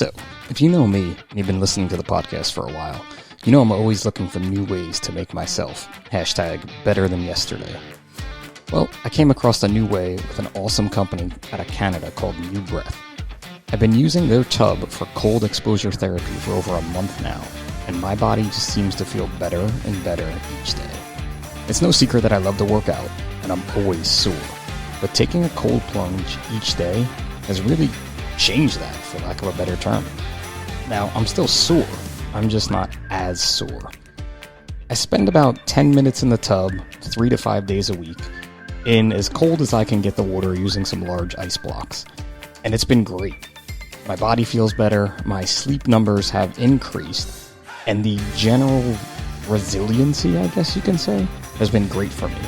So, if you know me and you've been listening to the podcast for a while, you know I'm always looking for new ways to make myself #better than yesterday. Well, I came across a new way with an awesome company out of Canada called New Breath. I've been using their tub for cold exposure therapy for over a month now, and my body just seems to feel better and better each day. It's no secret that I love to work out, and I'm always sore, but taking a cold plunge each day has really changed that, for lack of a better term. Now, I'm still sore, I'm just not as sore. I spend about 10 minutes in the tub 3 to 5 days a week, in as cold as I can get the water using some large ice blocks. And it's been great. My body feels better, my sleep numbers have increased, and the general resiliency, I guess you can say, has been great for me.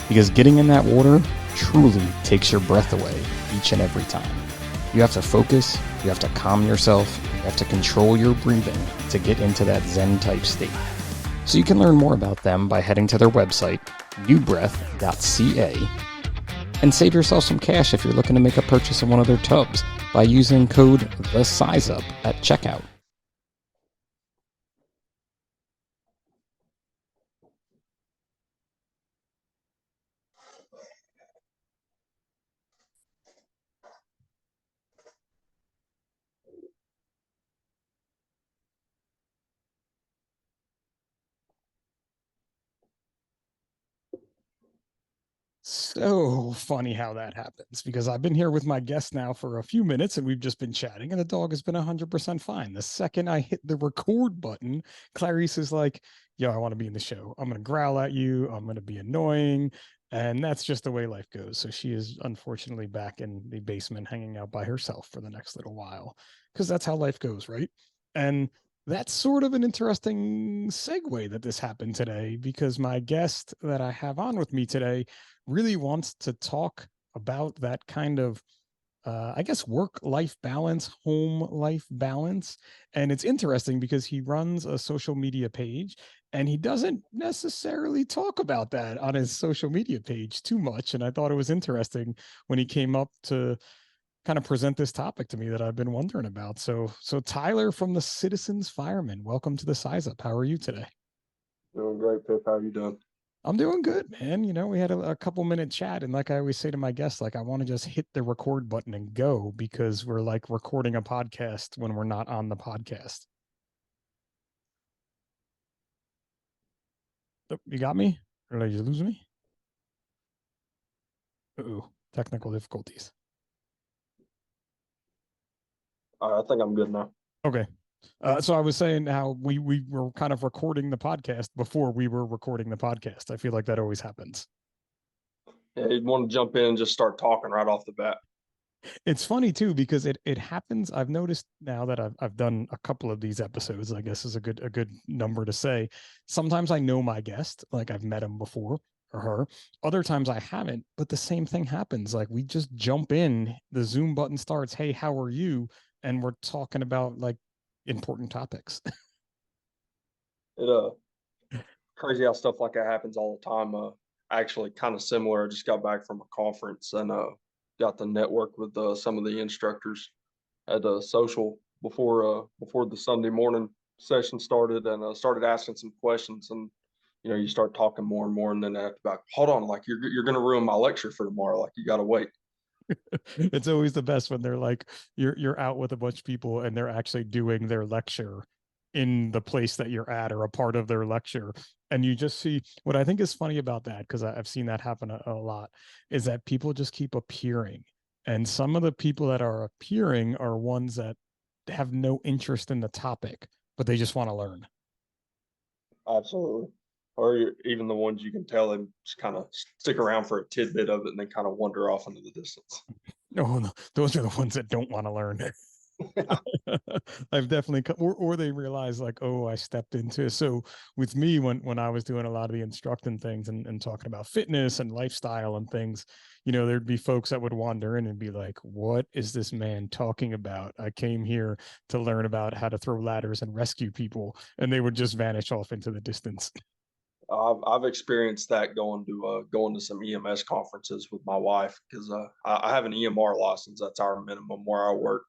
Because getting in that water truly takes your breath away each and every time. You have to focus, you have to calm yourself, you have to control your breathing to get into that Zen type state. So you can learn more about them by heading to their website, newbreath.ca, and save yourself some cash if you're looking to make a purchase in one of their tubs by using code THESIZEUP at checkout. So funny how that happens, because I've been here with my guest now for a few minutes and we've just been chatting and the dog has been 100% fine. The second I hit the record button, Clarice is like, yo, I want to be in the show. I'm going to growl at you. I'm going to be annoying. And that's just the way life goes. So she is unfortunately back in the basement hanging out by herself for the next little while, because that's how life goes, right? And that's sort of an interesting segue that this happened today, because my guest that I have on with me today really wants to talk about that kind of I guess work-life balance, home-life balance. And it's interesting because he runs a social media page and he doesn't necessarily talk about that on his social media page too much. And I thought it was interesting when he came up to kind of present this topic to me that I've been wondering about. So Tyler from the Citizens Firemen, welcome to the Size Up. How are you today? Doing great, Pip. How are you doing? I'm doing good, man. You know, we had a couple minute chat, and like I always say to my guests, like I want to just hit the record button and go, because we're like recording a podcast when we're not on the podcast. Oh, you got me? Or did you lose me? Ooh, technical difficulties. I think I'm good now. Okay. So I was saying how we were kind of recording the podcast before we were recording the podcast. I feel like that always happens. Yeah, you'd want to jump in and just start talking right off the bat. It's funny too, because it happens. I've noticed now that I've done a couple of these episodes, I guess is a good number to say. Sometimes I know my guest, like I've met him before or her. Other times I haven't, but the same thing happens. Like we just jump in, the Zoom button starts, "Hey, how are you?" and we're talking about like important topics. It crazy how stuff like that happens all the time. Actually, kind of similar. I just got back from a conference and got to network with some of the instructors at a social before the Sunday morning session started, and started asking some questions. And you start talking more and more, and then they have to back. Hold on, like you're gonna ruin my lecture for tomorrow. Like you got to wait. It's always the best when they're like you're out with a bunch of people and they're actually doing their lecture in the place that you're at, or a part of their lecture, and you just see what I think is funny about that, because I've seen that happen a lot, is that people just keep appearing, and some of the people that are appearing are ones that have no interest in the topic, but they just want to learn. Absolutely. Or even the ones you can tell them just kind of stick around for a tidbit of it and then kind of wander off into the distance. No, no, those are the ones that don't want to learn. I've definitely or they realize like, oh, I stepped into. So with me, when I was doing a lot of the instructing things and talking about fitness and lifestyle and things, there'd be folks that would wander in and be like, what is this man talking about? I came here to learn about how to throw ladders and rescue people, and they would just vanish off into the distance. I've experienced that going to some EMS conferences with my wife because I have an EMR license. That's our minimum where I work.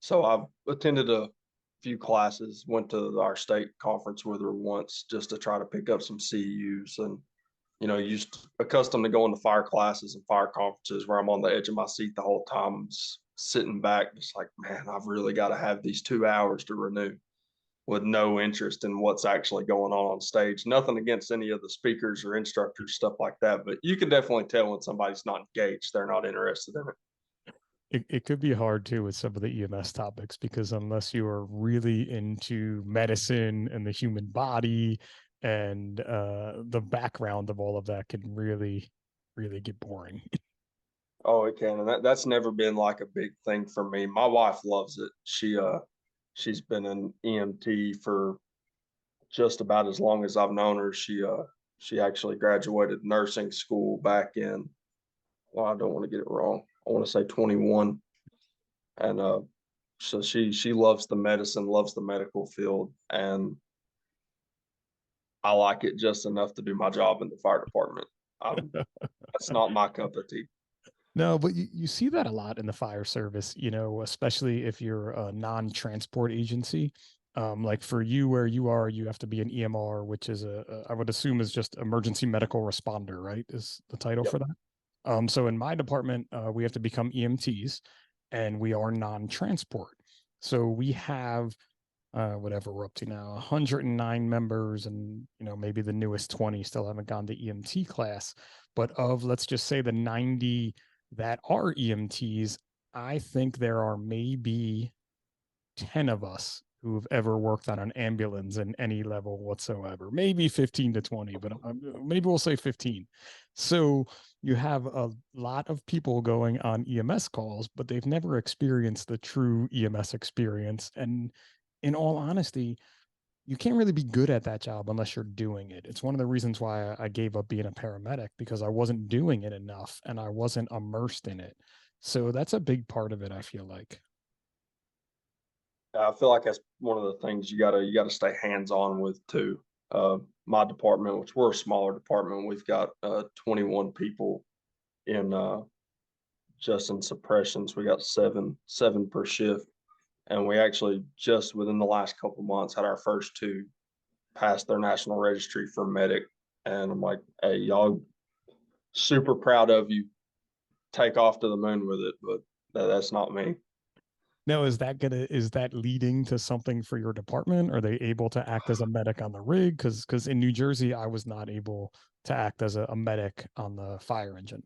So I've attended a few classes, went to our state conference with her once just to try to pick up some CEUs and used accustomed to going to fire classes and fire conferences where I'm on the edge of my seat the whole time, sitting back, just like, man, I've really got to have these 2 hours to renew with no interest in what's actually going on stage. Nothing against any of the speakers or instructors, stuff like that, but you can definitely tell when somebody's not engaged, they're not interested in it. It could be hard too with some of the EMS topics because unless you are really into medicine and the human body and the background of all of that can really, really get boring. Oh, it can. And that's never been like a big thing for me. My wife loves it. She's been an EMT for just about as long as I've known her. She actually graduated nursing school back in, well, I don't want to get it wrong. I want to say 21. And so she loves the medicine, loves the medical field, and I like it just enough to do my job in the fire department. That's not my cup of tea. No, but you see that a lot in the fire service, especially if you're a non-transport agency. Like for you where you are, you have to be an EMR, which is I would assume is just emergency medical responder, right? Is the title Yep. for that. So in my department, we have to become EMTs and we are non-transport. So we have whatever we're up to now, 109 members, and maybe the newest 20 still haven't gone to EMT class. But of let's just say the 90 that are EMTs, I think there are maybe 10 of us who've ever worked on an ambulance in any level whatsoever. Maybe 15 to 20, but maybe we'll say 15. So you have a lot of people going on EMS calls, but they've never experienced the true EMS experience. And in all honesty, you can't really be good at that job unless you're doing it. It's one of the reasons why I gave up being a paramedic because I wasn't doing it enough and I wasn't immersed in it. So that's a big part of it, I feel like. I feel like that's one of the things you gotta stay hands on with too. My department, which we're a smaller department, we've got 21 people in just in suppressions. We got seven per shift, and we actually just within the last couple months had our first two pass their national registry for medic. And I'm like, hey, y'all, super proud of you. Take off to the moon with it, but that's not me. Now, is that leading to something for your department? Are they able to act as a medic on the rig? Because in New Jersey, I was not able to act as a medic on the fire engine.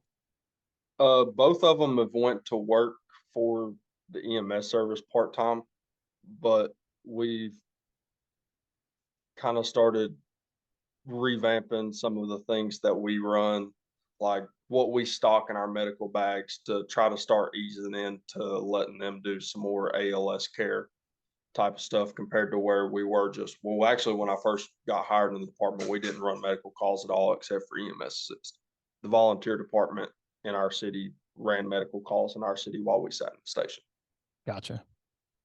Both of them have went to work for the EMS service part time, but we've kind of started revamping some of the things that we run, like what we stock in our medical bags, to try to start easing into letting them do some more ALS care type of stuff compared to where we were just, well, actually, when I first got hired in the department, we didn't run medical calls at all except for EMS assist. The volunteer department in our city ran medical calls in our city while we sat in the station. Gotcha.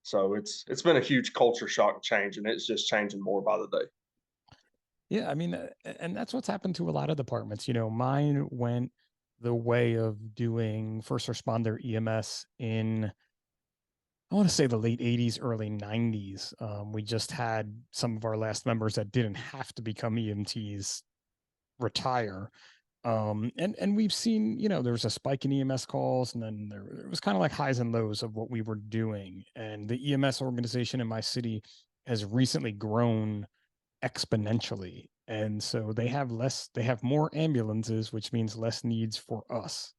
So it's been a huge culture shock change, and it's just changing more by the day. Yeah, I mean, and that's what's happened to a lot of departments. Mine went the way of doing first responder EMS in, I want to say the late 80s, early 90s. We just had some of our last members that didn't have to become EMTs retire. And we've seen, there was a spike in EMS calls, and then there was kind of like highs and lows of what we were doing. And the EMS organization in my city has recently grown exponentially. And so they have more ambulances, which means less needs for us.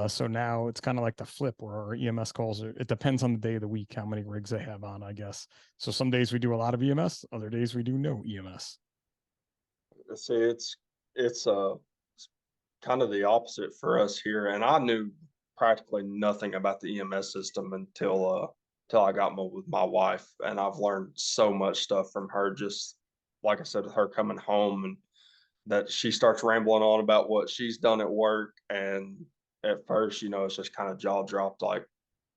So now it's kind of like the flip where our EMS calls it depends on the day of the week, how many rigs they have on, I guess. So some days we do a lot of EMS, other days we do no EMS. See, it's kind of the opposite for us here, and I knew practically nothing about the EMS system until I got with my wife, and I've learned so much stuff from her. Just like I said, with her coming home and that she starts rambling on about what she's done at work, and at first, it's just kind of jaw dropped, like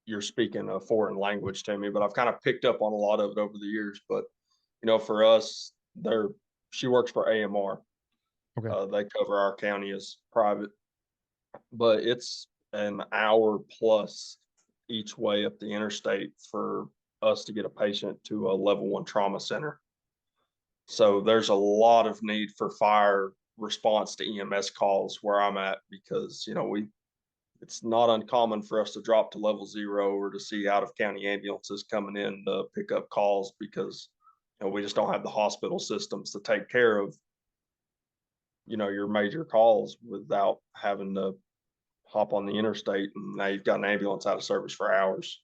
you're speaking a foreign language to me. But I've kind of picked up on a lot of it over the years. But for us, she works for AMR. Okay. They cover our county as private, but it's an hour plus each way up the interstate for us to get a patient to a level 1 trauma center. So there's a lot of need for fire response to EMS calls where I'm at, because it's not uncommon for us to drop to level 0 or to see out of county ambulances coming in to pick up calls, because we just don't have the hospital systems to take care of your major calls without having to hop on the interstate, and now you've got an ambulance out of service for hours.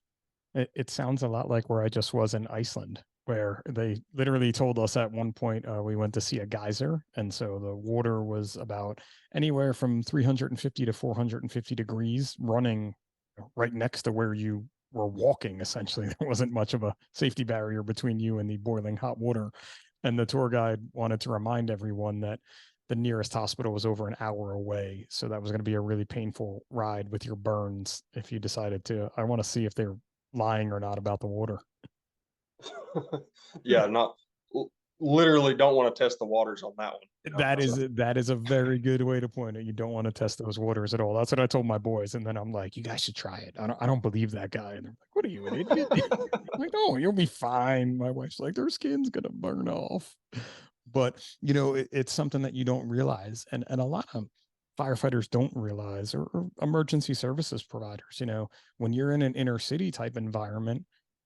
It sounds a lot like where I just was in Iceland, where they literally told us at one point we went to see a geyser. And so the water was about anywhere from 350 to 450 degrees running right next to where you were walking. Essentially, there wasn't much of a safety barrier between you and the boiling hot water. And the tour guide wanted to remind everyone that the nearest hospital was over an hour away. So that was going to be a really painful ride with your burns if you decided to. I want to see if they're lying or not about the water. Yeah, literally don't want to test the waters on that one. That is a very good way to point it. You don't want to test those waters at all. That's what I told my boys. And then I'm like, you guys should try it. I don't believe that guy. And they're like, what are you, an idiot? I'm like, no, you'll be fine. My wife's like, their skin's gonna burn off. But it's something that you don't realize. And a lot of firefighters don't realize, or emergency services providers, when you're in an inner city type environment.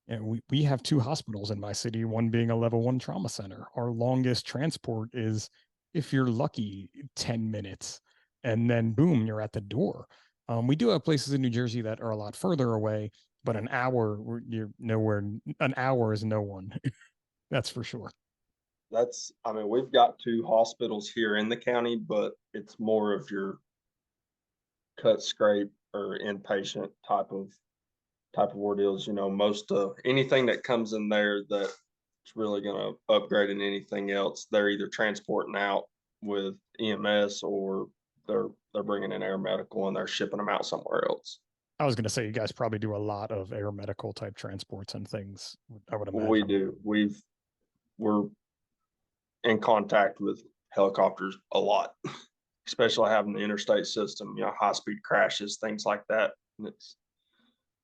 And we have 2 hospitals in my city, one being a level 1 trauma center. Our longest transport is, if you're lucky, 10 minutes, and then boom, you're at the door. We do have places in New Jersey that are a lot further away, but an hour, you're nowhere. An hour is no one. That's for sure. We've got 2 hospitals here in the county, but it's more of your cut, scrape, or inpatient type of ordeals. Most anything that comes in there that's really going to upgrade in anything else, they're either transporting out with EMS, or they're bringing in air medical and they're shipping them out somewhere else. I was going to say, you guys probably do a lot of air medical type transports and things, I would imagine. We do. We're in contact with helicopters a lot, especially having the interstate system, high speed crashes, things like that. And it's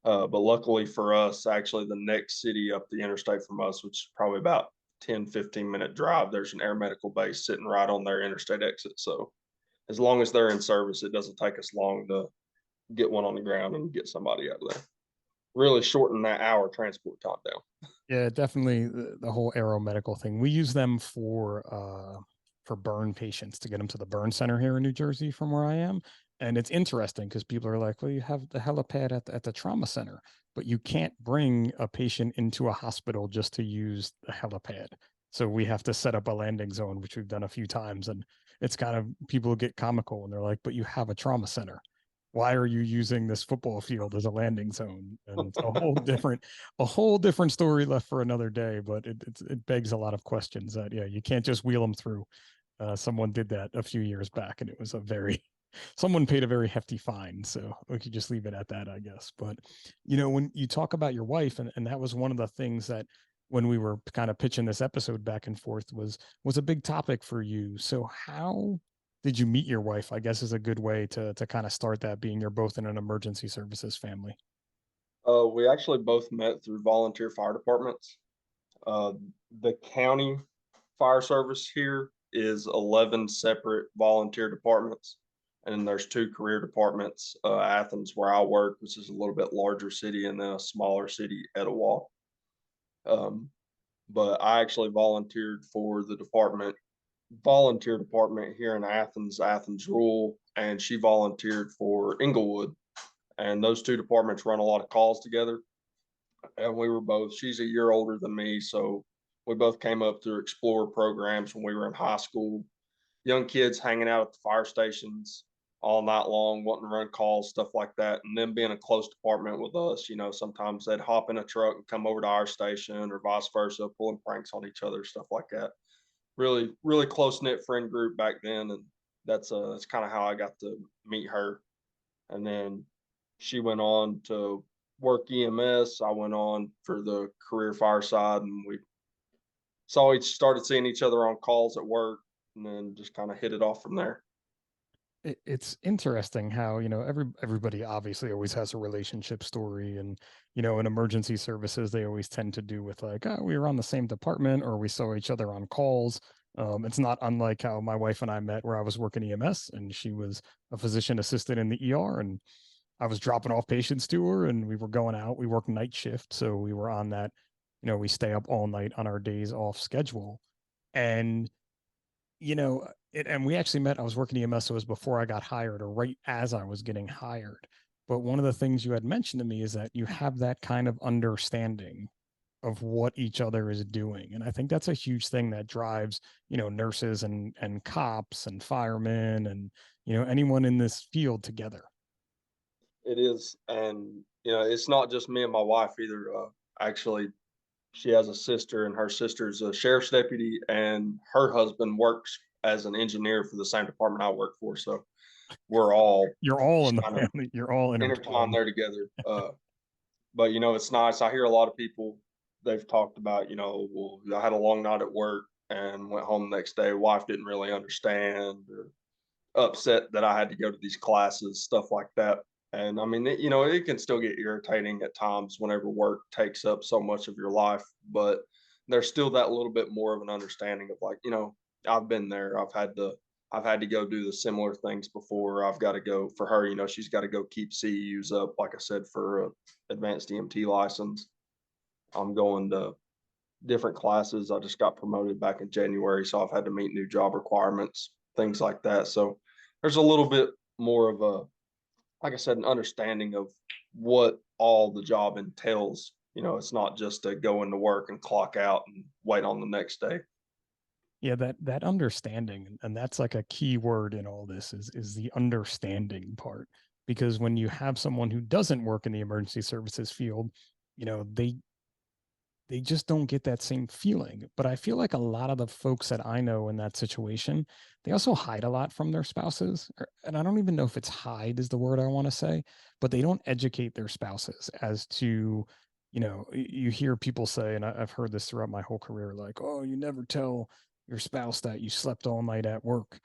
but luckily for us, actually, the next city up the interstate from us, which is probably about 10-15 minute drive, there's an air medical base sitting right on their interstate exit. So as long as they're in service, it doesn't take us long to get one on the ground and get somebody out of there. Really shorten that hour transport time down. Yeah, definitely the whole aeromedical thing. We use them for burn patients, to get them to the burn center here in New Jersey from where I am. And it's interesting because people are like, well, you have the helipad at the trauma center, but you can't bring a patient into a hospital just to use the helipad. So we have to set up a landing zone, which we've done a few times. And it's kind of, people get comical and they're like, but you have a trauma center. Why are you using this football field as a landing zone? And it's a whole different story left for another day, but it begs a lot of questions that, you can't just wheel them through. Someone did that a few years back, and it was someone paid a very hefty fine. So we could just leave it at that, I guess. But, when you talk about your wife, and that was one of the things that, when we were kind of pitching this episode back and forth, was a big topic for you. So how did you meet your wife, I guess, is a good way to kind of start that, being you're both in an emergency services family? We actually both met through volunteer fire departments. The county fire service here is 11 separate volunteer departments, and there's 2 career departments. Athens, where I work, which is a little bit larger city, and then a smaller city, Etowah. But I actually volunteered for the volunteer department here in Athens Rural, and she volunteered for Inglewood, and those 2 departments run a lot of calls together. And she's a year older than me, so we both came up through Explorer programs when we were in high school. Young kids hanging out at the fire stations all night long, wanting to run calls, stuff like that. And then being a close department with us, sometimes they'd hop in a truck and come over to our station, or vice versa, pulling pranks on each other, stuff like that. Really, really close knit friend group back then, and that's kind of how I got to meet her. And then she went on to work EMS. I went on for the career fire side, and we started seeing each other on calls at work, and then just kind of hit it off from there. It's interesting how, everybody obviously always has a relationship story, and, in emergency services, they always tend to do with like, oh, we were on the same department or we saw each other on calls. It's not unlike how my wife and I met, where I was working EMS and she was a physician assistant in the ER, and I was dropping off patients to her, and we were going out. We worked night shift, so we were on that, we stay up all night on our days off schedule. And and we actually met. I was working EMS, so it was before I got hired, or right as I was getting hired. But one of the things you had mentioned to me is that you have that kind of understanding of what each other is doing, and I think that's a huge thing that drives, nurses and cops and firemen and anyone in this field together. It is, and it's not just me and my wife either. Actually, she has a sister, and her sister's a sheriff's deputy, and her husband works as an engineer for the same department I work for. So we're all You're all just in the kind of family. You're all intertwined intertwined. there together. But it's nice. I hear a lot of people, they've talked about, well, I had a long night at work and went home the next day. Wife didn't really understand, or upset that I had to go to these classes, stuff like that. And I mean, it can still get irritating at times whenever work takes up so much of your life, but there's still that little bit more of an understanding of like, I've been there. I've had to go do the similar things before. I've got to go for her, she's got to go keep CEUs up, like I said, for advanced EMT license. I'm going to different classes. I just got promoted back in January, so I've had to meet new job requirements, things like that. So there's a little bit more of a, like I said, an understanding of what all the job entails. It's not just to go into work and clock out and wait on the next day. Yeah, that understanding, and that's like a key word in all this is the understanding part. Because when you have someone who doesn't work in the emergency services field, they just don't get that same feeling. But I feel like a lot of the folks that I know in that situation, they also hide a lot from their spouses. And I don't even know if it's hide is the word I want to say, but they don't educate their spouses as to, you hear people say, and I've heard this throughout my whole career, like, oh, you never tell your spouse that you slept all night at work.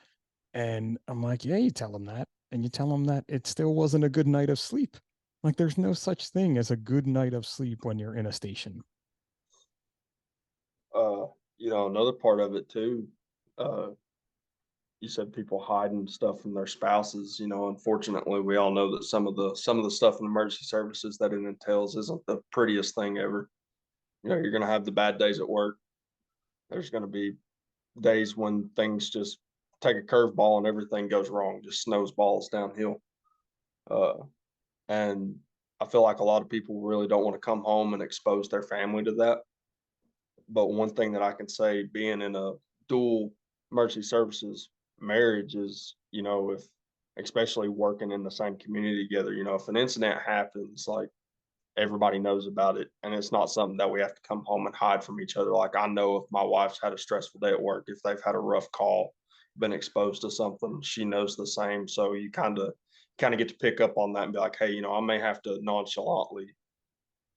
And I'm like, yeah, you tell them that. And you tell them that it still wasn't a good night of sleep. Like, there's no such thing as a good night of sleep when you're in a station. Uh, another part of it too, uh, you said people hiding stuff from their spouses. Unfortunately, we all know that some of the stuff in emergency services that it entails isn't the prettiest thing ever. You're going to have the bad days at work. There's going to be days when things just take a curveball and everything goes wrong, just snowballs downhill. Uh, and I feel like a lot of people really don't want to come home and expose their family to that. But one thing that I can say, being in a dual emergency services marriage, is, if especially working in the same community together, if an incident happens, like everybody knows about it, and it's not something that we have to come home and hide from each other. Like, I know if my wife's had a stressful day at work, if they've had a rough call, been exposed to something, she knows the same. So you kind of get to pick up on that and be like, hey, I may have to nonchalantly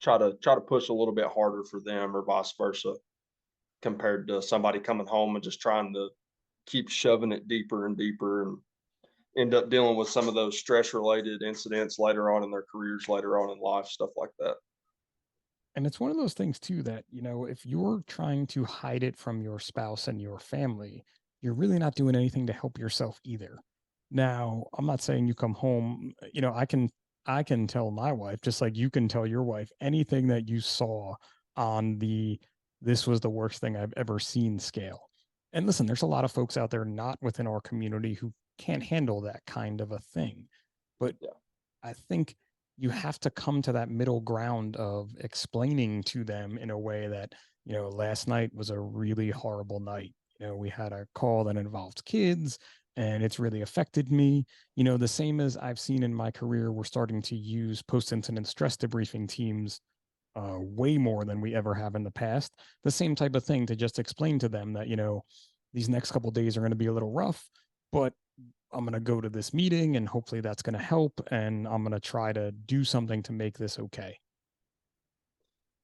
try to push a little bit harder for them, or vice versa, compared to somebody coming home and just trying to keep shoving it deeper and deeper, and end up dealing with some of those stress related incidents later on in their careers, later on in life, stuff like that. And it's one of those things too that, if you're trying to hide it from your spouse and your family, you're really not doing anything to help yourself either. Now, I'm not saying you come home, I can tell my wife, just like you can tell your wife, anything that you saw on the this was the worst thing I've ever seen scale. And listen, there's a lot of folks out there not within our community who can't handle that kind of a thing. But Yeah. I think you have to come to that middle ground of explaining to them in a way that, last night was a really horrible night. We had a call that involved kids and it's really affected me. The same as I've seen in my career, we're starting to use post incident stress debriefing teams way more than we ever have in the past. The same type of thing to just explain to them that, these next couple days are going to be a little rough, but I'm going to go to this meeting and hopefully that's going to help. And I'm going to try to do something to make this okay.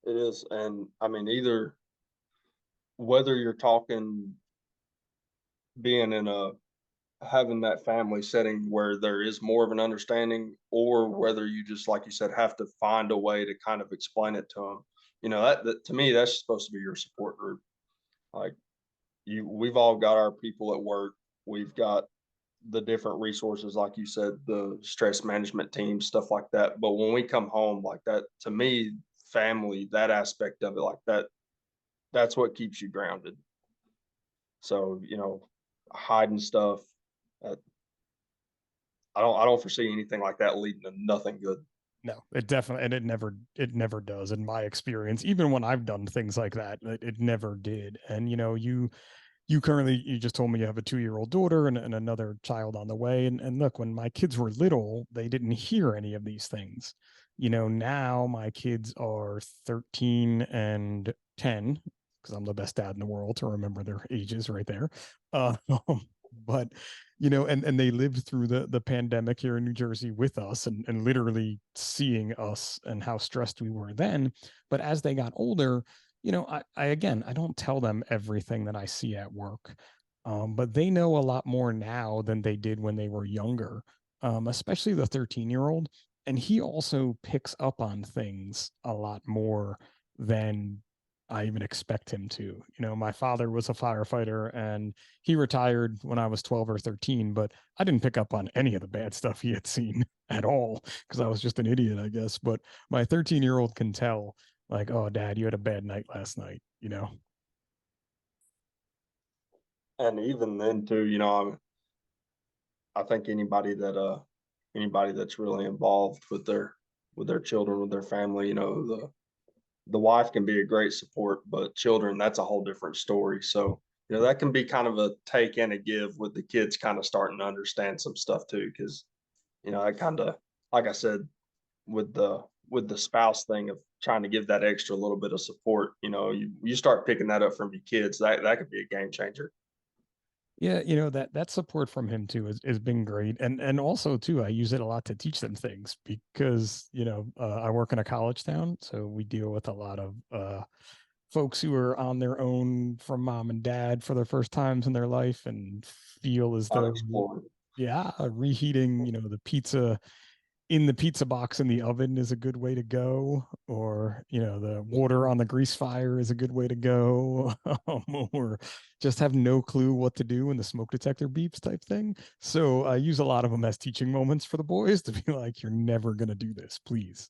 It is. And I mean, either whether you're talking being in a having that family setting where there is more of an understanding, or whether you just, like you said, have to find a way to kind of explain it to them. That to me, that's supposed to be your support group. Like, we've all got our people at work. We've got the different resources, like you said, the stress management team, stuff like that. But when we come home, like that, to me, family, that aspect of it, like that's what keeps you grounded. So, hiding stuff, uh, I don't foresee anything like that leading to nothing good. No, it definitely, and it never does in my experience. Even when I've done things like that, it never did. And you just told me you have a 2-year-old daughter and another child on the way. And look, when my kids were little, they didn't hear any of these things. Now my kids are 13 and 10, because I'm the best dad in the world to remember their ages right there. Uh, but and they lived through the pandemic here in New Jersey with us, and literally seeing us and how stressed we were then. But as they got older, I again, I don't tell them everything that I see at work, but they know a lot more now than they did when they were younger, especially the 13-year-old. And he also picks up on things a lot more than I even expect him to. My father was a firefighter and he retired when I was 12 or 13, but I didn't pick up on any of the bad stuff he had seen at all because I was just an idiot, I guess. But my 13-year-old can tell, like, oh, Dad, you had a bad night last night. And even then too, I think anybody that's really involved with their children, with their family, the wife can be a great support, but children, that's a whole different story. So, that can be kind of a take and a give with the kids kind of starting to understand some stuff too. Cause, I kind of, like I said, with the spouse thing of trying to give that extra little bit of support, you start picking that up from your kids, that could be a game changer. Yeah, that support from him too has been great. And also too, I use it a lot to teach them things because, I work in a college town, so we deal with a lot of folks who are on their own from mom and dad for their first times in their life and feel as though, Unexplored. yeah, reheating, the pizza in the pizza box in the oven is a good way to go, or the water on the grease fire is a good way to go, or just have no clue what to do when the smoke detector beeps type thing. So I use a lot of them as teaching moments for the boys to be like, you're never going to do this, please.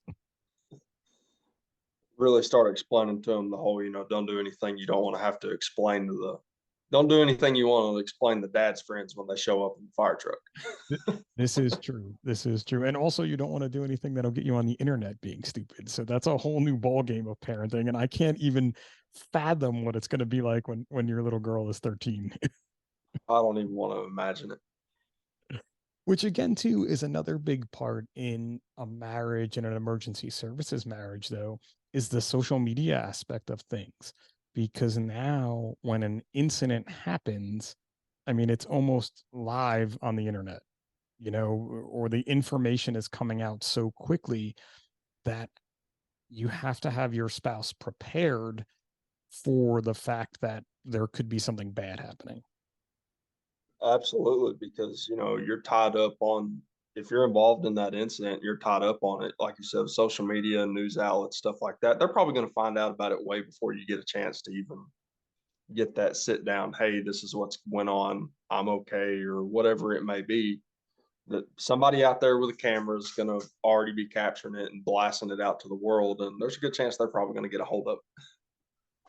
Really start explaining to them the whole, don't do anything you don't want to have to explain don't do anything you want to explain to dad's friends when they show up in the fire truck. This is true. This is true. And also you don't want to do anything that'll get you on the internet being stupid. So that's a whole new ball game of parenting. And I can't even fathom what it's going to be like when your little girl is 13. I don't even want to imagine it. Which again too is another big part in a marriage and an emergency services marriage, though, is the social media aspect of things. Because now when an incident happens, I mean, it's almost live on the internet, or the information is coming out so quickly that you have to have your spouse prepared for the fact that there could be something bad happening. Absolutely, because you're tied up on, if you're involved in that incident, you're tied up on it. Like you said, social media, news outlets, stuff like that. They're probably going to find out about it way before you get a chance to even get that sit down. Hey, this is what's went on. I'm okay, or whatever it may be. That somebody out there with a camera is going to already be capturing it and blasting it out to the world, and there's a good chance they're probably going to get a hold of it.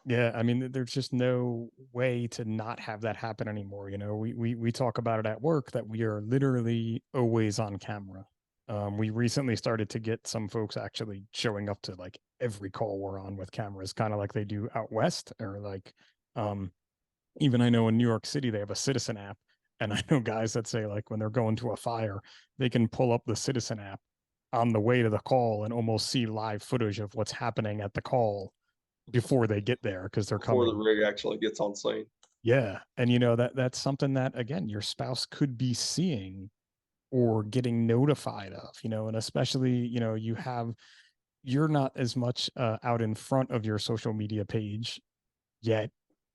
Yeah, I mean, there's just no way to not have that happen anymore. We talk about it at work that we are literally always on camera. We recently started to get some folks actually showing up to like every call we're on with cameras, kind of like they do out west, or like even I know in New York City they have a Citizen app, and I know guys that say like when they're going to a fire, they can pull up the Citizen app on the way to the call and almost see live footage of what's happening at the call before they get there because they're Before the coming. rig actually gets on scene. Yeah. And that's something that again your spouse could be seeing or getting notified of, and especially, you're not as much out in front of your social media page yet,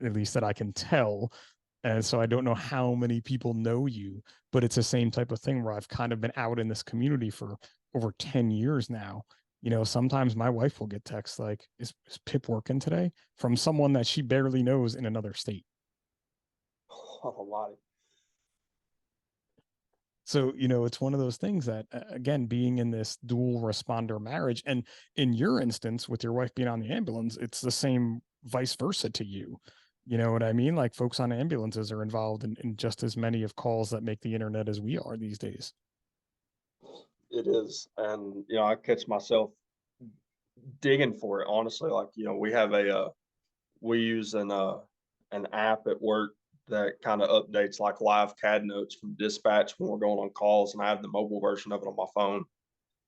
at least that I can tell. And so I don't know how many people know you, but it's the same type of thing where I've kind of been out in this community for over 10 years now. Sometimes my wife will get texts like, is Pip working today, from someone that she barely knows in another state. A lot. So, it's one of those things that, again, being in this dual responder marriage, and in your instance, with your wife being on the ambulance, it's the same vice versa to you. You know what I mean? Like, folks on ambulances are involved in just as many of calls that make the internet as we are these days. It is, and I catch myself digging for it. Honestly, like we have we use an app at work that kind of updates like live CAD notes from dispatch when we're going on calls, and I have the mobile version of it on my phone.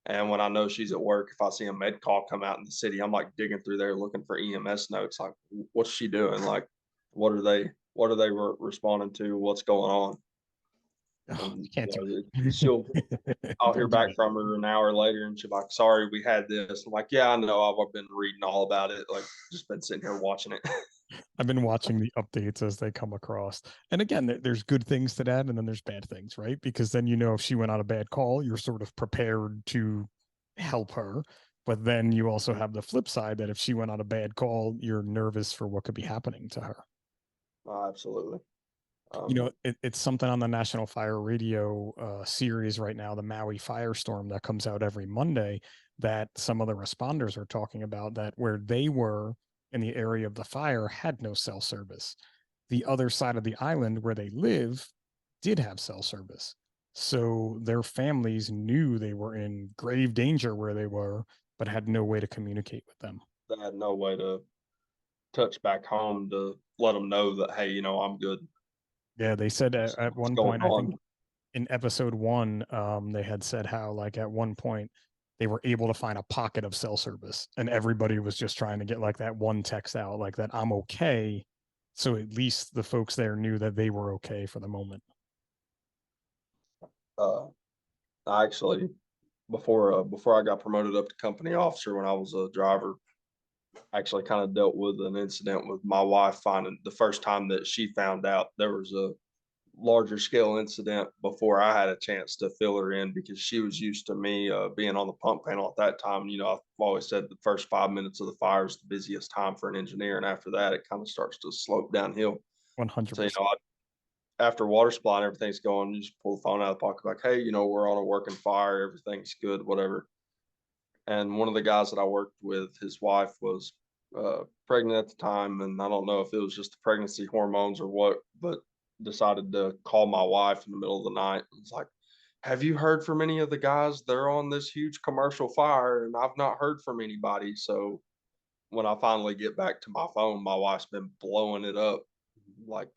And when I know she's at work, if I see a med call come out in the city, I'm like digging through there looking for EMS notes. Like, what's she doing? Like, what are they responding to? What's going on? Oh, And you can't do she'll it. I'll hear Don't do back that. from her an hour later, and she's like, "Sorry, we had this." I'm like, "Yeah, I know. I've been reading all about it. Like, just been sitting here watching it." I've been watching the updates as they come across. And again, there's good things to that, and then there's bad things, right? Because then, if she went on a bad call, you're sort of prepared to help her. But then you also have the flip side that if she went on a bad call, you're nervous for what could be happening to her. Oh, absolutely. Um, It's something on the National Fire Radio series right now, the Maui Firestorm that comes out every Monday, that some of the responders are talking about, that where they were in the area of the fire had no cell service. The other side of the island where they live did have cell service. So their families knew they were in grave danger where they were, but had no way to communicate with them. they had no way to touch back home to let them know that, hey, I'm good. Yeah, they said at What's one going point, I think on? in episode 1, they had said how, like, at one point they were able to find a pocket of cell service, and everybody was just trying to get like that one text out, like that I'm okay. So at least the folks there knew that they were okay for the moment. Uh, I actually, before I got promoted up to company officer, when I was a driver, actually kind of dealt with an incident with my wife finding the first time that she found out there was a larger scale incident before I had a chance to fill her in, because she was used to me being on the pump panel at that time. I've always said the first 5 minutes of the fire is the busiest time for an engineer, and after that, it kind of starts to slope downhill. So 100%. after water supply and everything's going, you just pull the phone out of the pocket, like, hey, we're on a working fire, everything's good, whatever. And one of the guys that I worked with, his wife was pregnant at the time, and I don't know if it was just the pregnancy hormones or what, but decided to call my wife in the middle of the night. It's like, have you heard from any of the guys? They're on this huge commercial fire, and I've not heard from anybody. So when I finally get back to my phone, my wife's been blowing it up, like,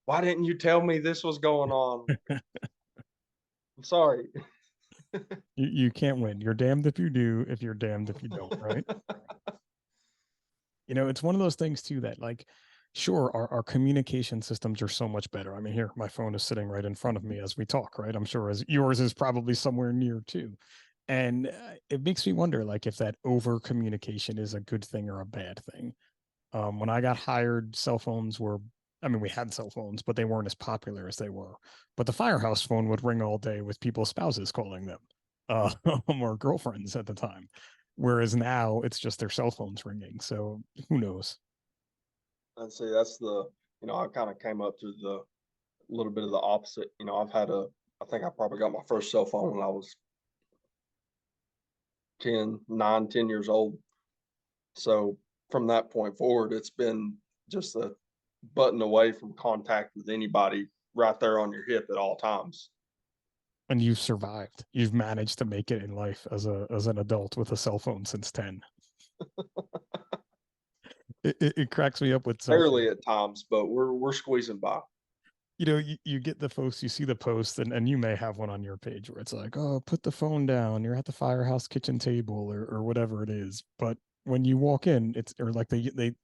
why didn't you tell me this was going on? I'm sorry. You can't win. You're damned if you do, if you're damned if you don't, right? It's one of those things too that, like, sure, our communication systems are so much better. I mean, here, my phone is sitting right in front of me as we talk, right? I'm sure as yours is probably somewhere near too. And it makes me wonder, like, if that over communication is a good thing or a bad thing. When I got hired, cell phones were, I mean, we had cell phones, but they weren't as popular as they were. But the firehouse phone would ring all day with people's spouses calling them, uh, or girlfriends at the time. Whereas now it's just their cell phones ringing. So who knows? And see, that's I kind of came up to the little bit of the opposite. I think I probably got my first cell phone when I was 10 years old. So from that point forward, it's been just a button away from contact with anybody, right there on your hip at all times. And you've survived. You've managed to make it in life as an adult with a cell phone since 10. It cracks me up with cell phones. Barely at times, but we're squeezing by. You get the posts, you see the post, and you may have one on your page where it's like, oh, put the phone down, you're at the firehouse kitchen table, or whatever it is. But when you walk in, it's, or like the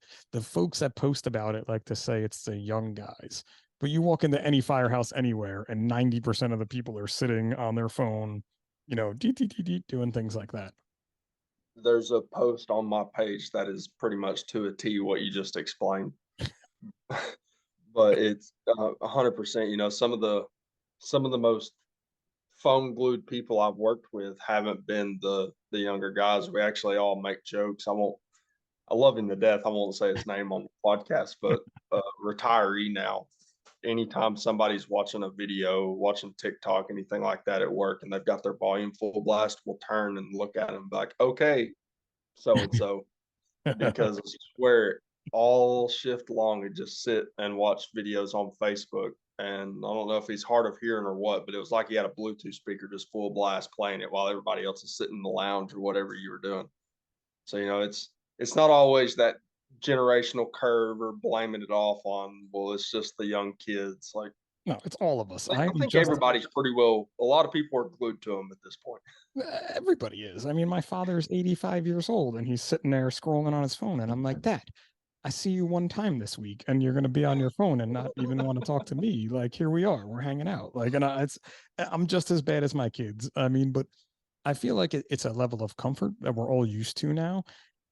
folks that post about it like to say it's the young guys. But you walk into any firehouse anywhere, and 90% of the people are sitting on their phone, doing things like that. There's a post on my page that is pretty much to a T what you just explained. but it's 100%. You know, some of the most phone glued people I've worked with haven't been the younger guys. We actually all make jokes. I love him to death. I won't say his name on the podcast, but retiree now. Anytime somebody's watching a video, watching TikTok, anything like that at work, and they've got their volume full blast, we'll turn and look at them and be like, okay, so and so, because I swear all shift long and just sit and watch videos on Facebook. And I don't know if he's hard of hearing or what, but it was like he had a Bluetooth speaker just full blast playing it while everybody else is sitting in the lounge or whatever you were doing. So, you know, it's not always that generational curve or blaming it off on, well, it's just the young kids. Like No, it's all of us. I I'm think just everybody's pretty well. A lot of people are glued to them at this point. everybody is. I mean, my father's 85 years old and he's sitting there scrolling on his phone, and I'm like, Dad, I see you one time this week and you're going to be on your phone and not even want to talk to me. Like, here we are, we're hanging out. Like, and I'm just as bad as my kids. I mean, but I feel like it's a level of comfort that we're all used to now.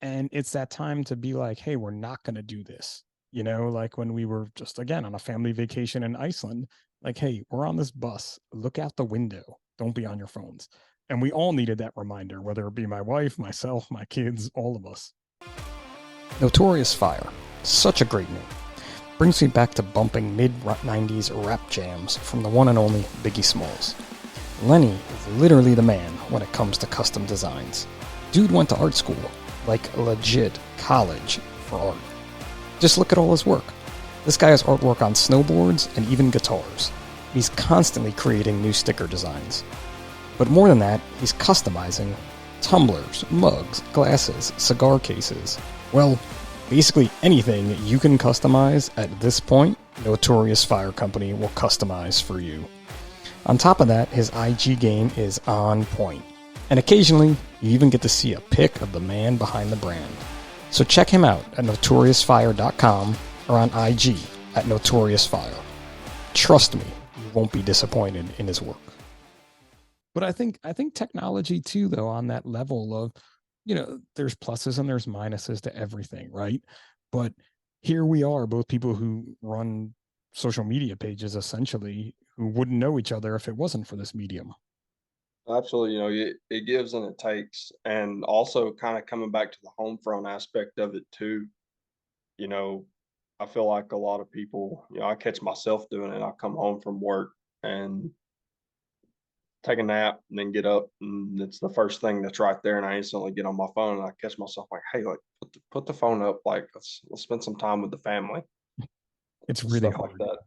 And it's that time to be like, hey, we're not going to do this. You know, like when we were just again on a family vacation in Iceland, like, hey, we're on this bus, look out the window, don't be on your phones. And we all needed that reminder, whether it be my wife, myself, my kids, all of us. Notorious Fire. Such a great name. Brings me back to bumping mid-90s rap jams from the one and only Biggie Smalls. Lenny is literally the man when it comes to custom designs. Dude went to art school, like legit college for art. Just look at all his work. This guy has artwork on snowboards and even guitars. He's constantly creating new sticker designs. But more than that, he's customizing tumblers, mugs, glasses, cigar cases. Well, basically anything you can customize at this point, Notorious Fire Company will customize for you. On top of that, his IG game is on point. And occasionally, you even get to see a pic of the man behind the brand. So check him out at notoriousfire.com or on IG at notoriousfire. Trust me, you won't be disappointed in his work. But I think technology too, though, on that level of, you know, there's pluses and there's minuses to everything, right? But here we are, both people who run social media pages essentially, who wouldn't know each other if it wasn't for this medium. Absolutely, you know, it gives and it takes, and also kind of coming back to the home front aspect of it too. You know, I feel like a lot of people, you know, I catch myself doing it. I come home from work and take a nap and then get up, and it's the first thing that's right there, and I instantly get on my phone and I catch myself like, hey, like put the phone up, like let's spend some time with the family, It's really stuff like hard. that.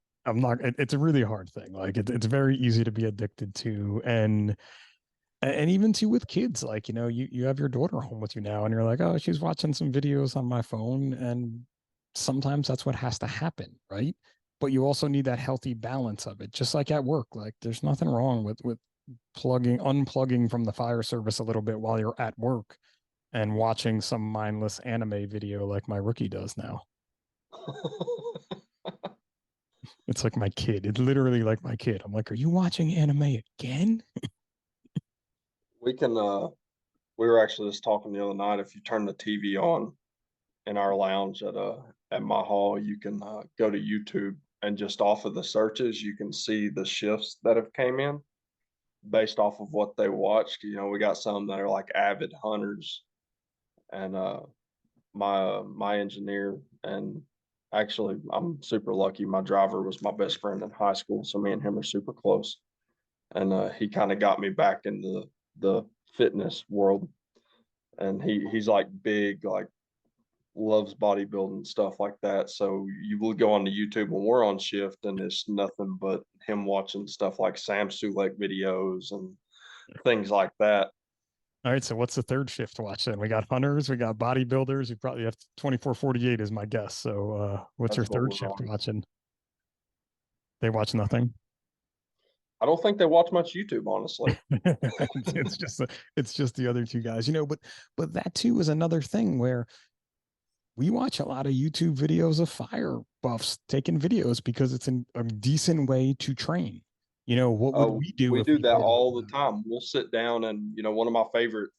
It's a really hard thing. Like it's very easy to be addicted to. And even too with kids, like, you know, you have your daughter home with you now and you're like, oh, she's watching some videos on my phone. And sometimes that's what has to happen, right? But you also need that healthy balance of it, just like at work. Like there's nothing wrong with unplugging from the fire service a little bit while you're at work and watching some mindless anime video like my rookie does now. It's like my kid. It's literally like my kid. I'm like, are you watching anime again? We can we were actually just talking the other night. If you turn the TV on in our lounge at my hall, you can go to YouTube, and just off of the searches, you can see the shifts that have came in based off of what they watched. You know, we got some that are like avid hunters, and my engineer, and actually I'm super lucky. My driver was my best friend in high school, so me and him are super close. And he kind of got me back into the fitness world, and he's like big, like loves bodybuilding stuff like that. So you will go on to YouTube when we're on shift, and it's nothing but him watching stuff like Sam Sulek videos and things like that. All right. So what's the third shift watch then? We got hunters, we got bodybuilders. You probably have 24/48 is my guess. So what's your That's what third we're shift on. watching? They watch nothing. I don't think they watch much YouTube, honestly. It's just the other two guys, you know, but that too is another thing where we watch a lot of YouTube videos of fire buffs taking videos because it's a decent way to train. You know, what would Oh, we do we if do we that did? all the time. We'll sit down and, you know, one of my favorite,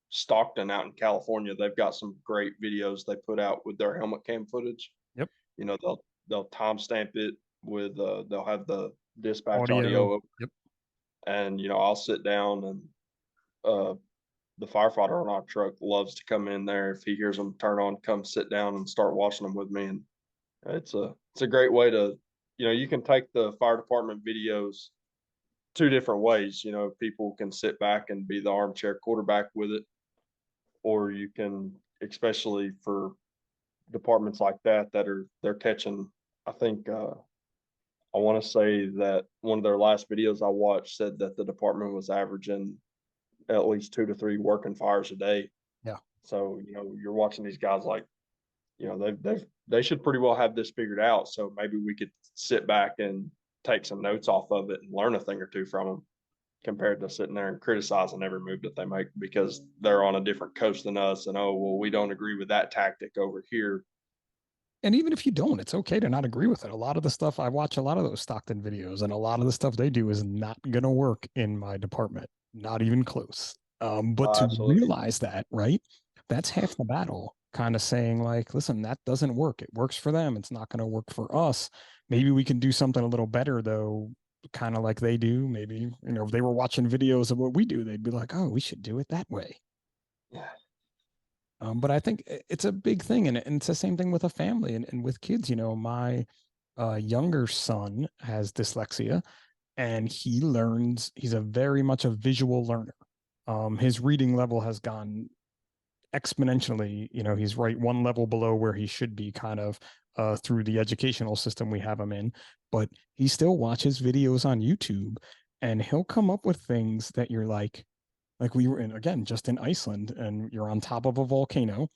Stockton out in California, they've got some great videos they put out with their helmet cam footage. Yep. You know, they'll timestamp it with they'll have the dispatch Audio. audio, Yep. and I'll sit down, and the firefighter on our truck loves to come in there if he hears them turn on, come sit down and start watching them with me, and it's a great way to you can take the fire department videos two different ways. People can sit back and be the armchair quarterback with it, or you can, especially for departments like they're catching. I think I want to say that one of their last videos I watched said that the department was averaging at least 2 to 3 working fires a day. Yeah. So you're watching these guys like they should pretty well have this figured out. So maybe we could sit back and take some notes off of it and learn a thing or two from them, compared to sitting there and criticizing every move that they make because they're on a different coast than us, and oh well, we don't agree with that tactic over here. And even if you don't, it's okay to not agree with it. A lot of the stuff I watch, a lot of those Stockton videos, and a lot of the stuff they do is not going to work in my department, not even close. But to Absolutely. realize that, right, that's half the battle. Kind of saying like, listen, that doesn't work. It works for them. It's not going to work for us. Maybe we can do something a little better though, kind of like they do. Maybe, if they were watching videos of what we do, they'd be like, oh, we should do it that way. Yeah. But I think it's a big thing, and it's the same thing with a family and with kids. My younger son has dyslexia, and he's a very much a visual learner. His reading level has gone exponentially. He's right one level below where he should be, kind of through the educational system we have him in, but he still watches videos on YouTube, and he'll come up with things that you're like we were just in Iceland, and you're on top of a volcano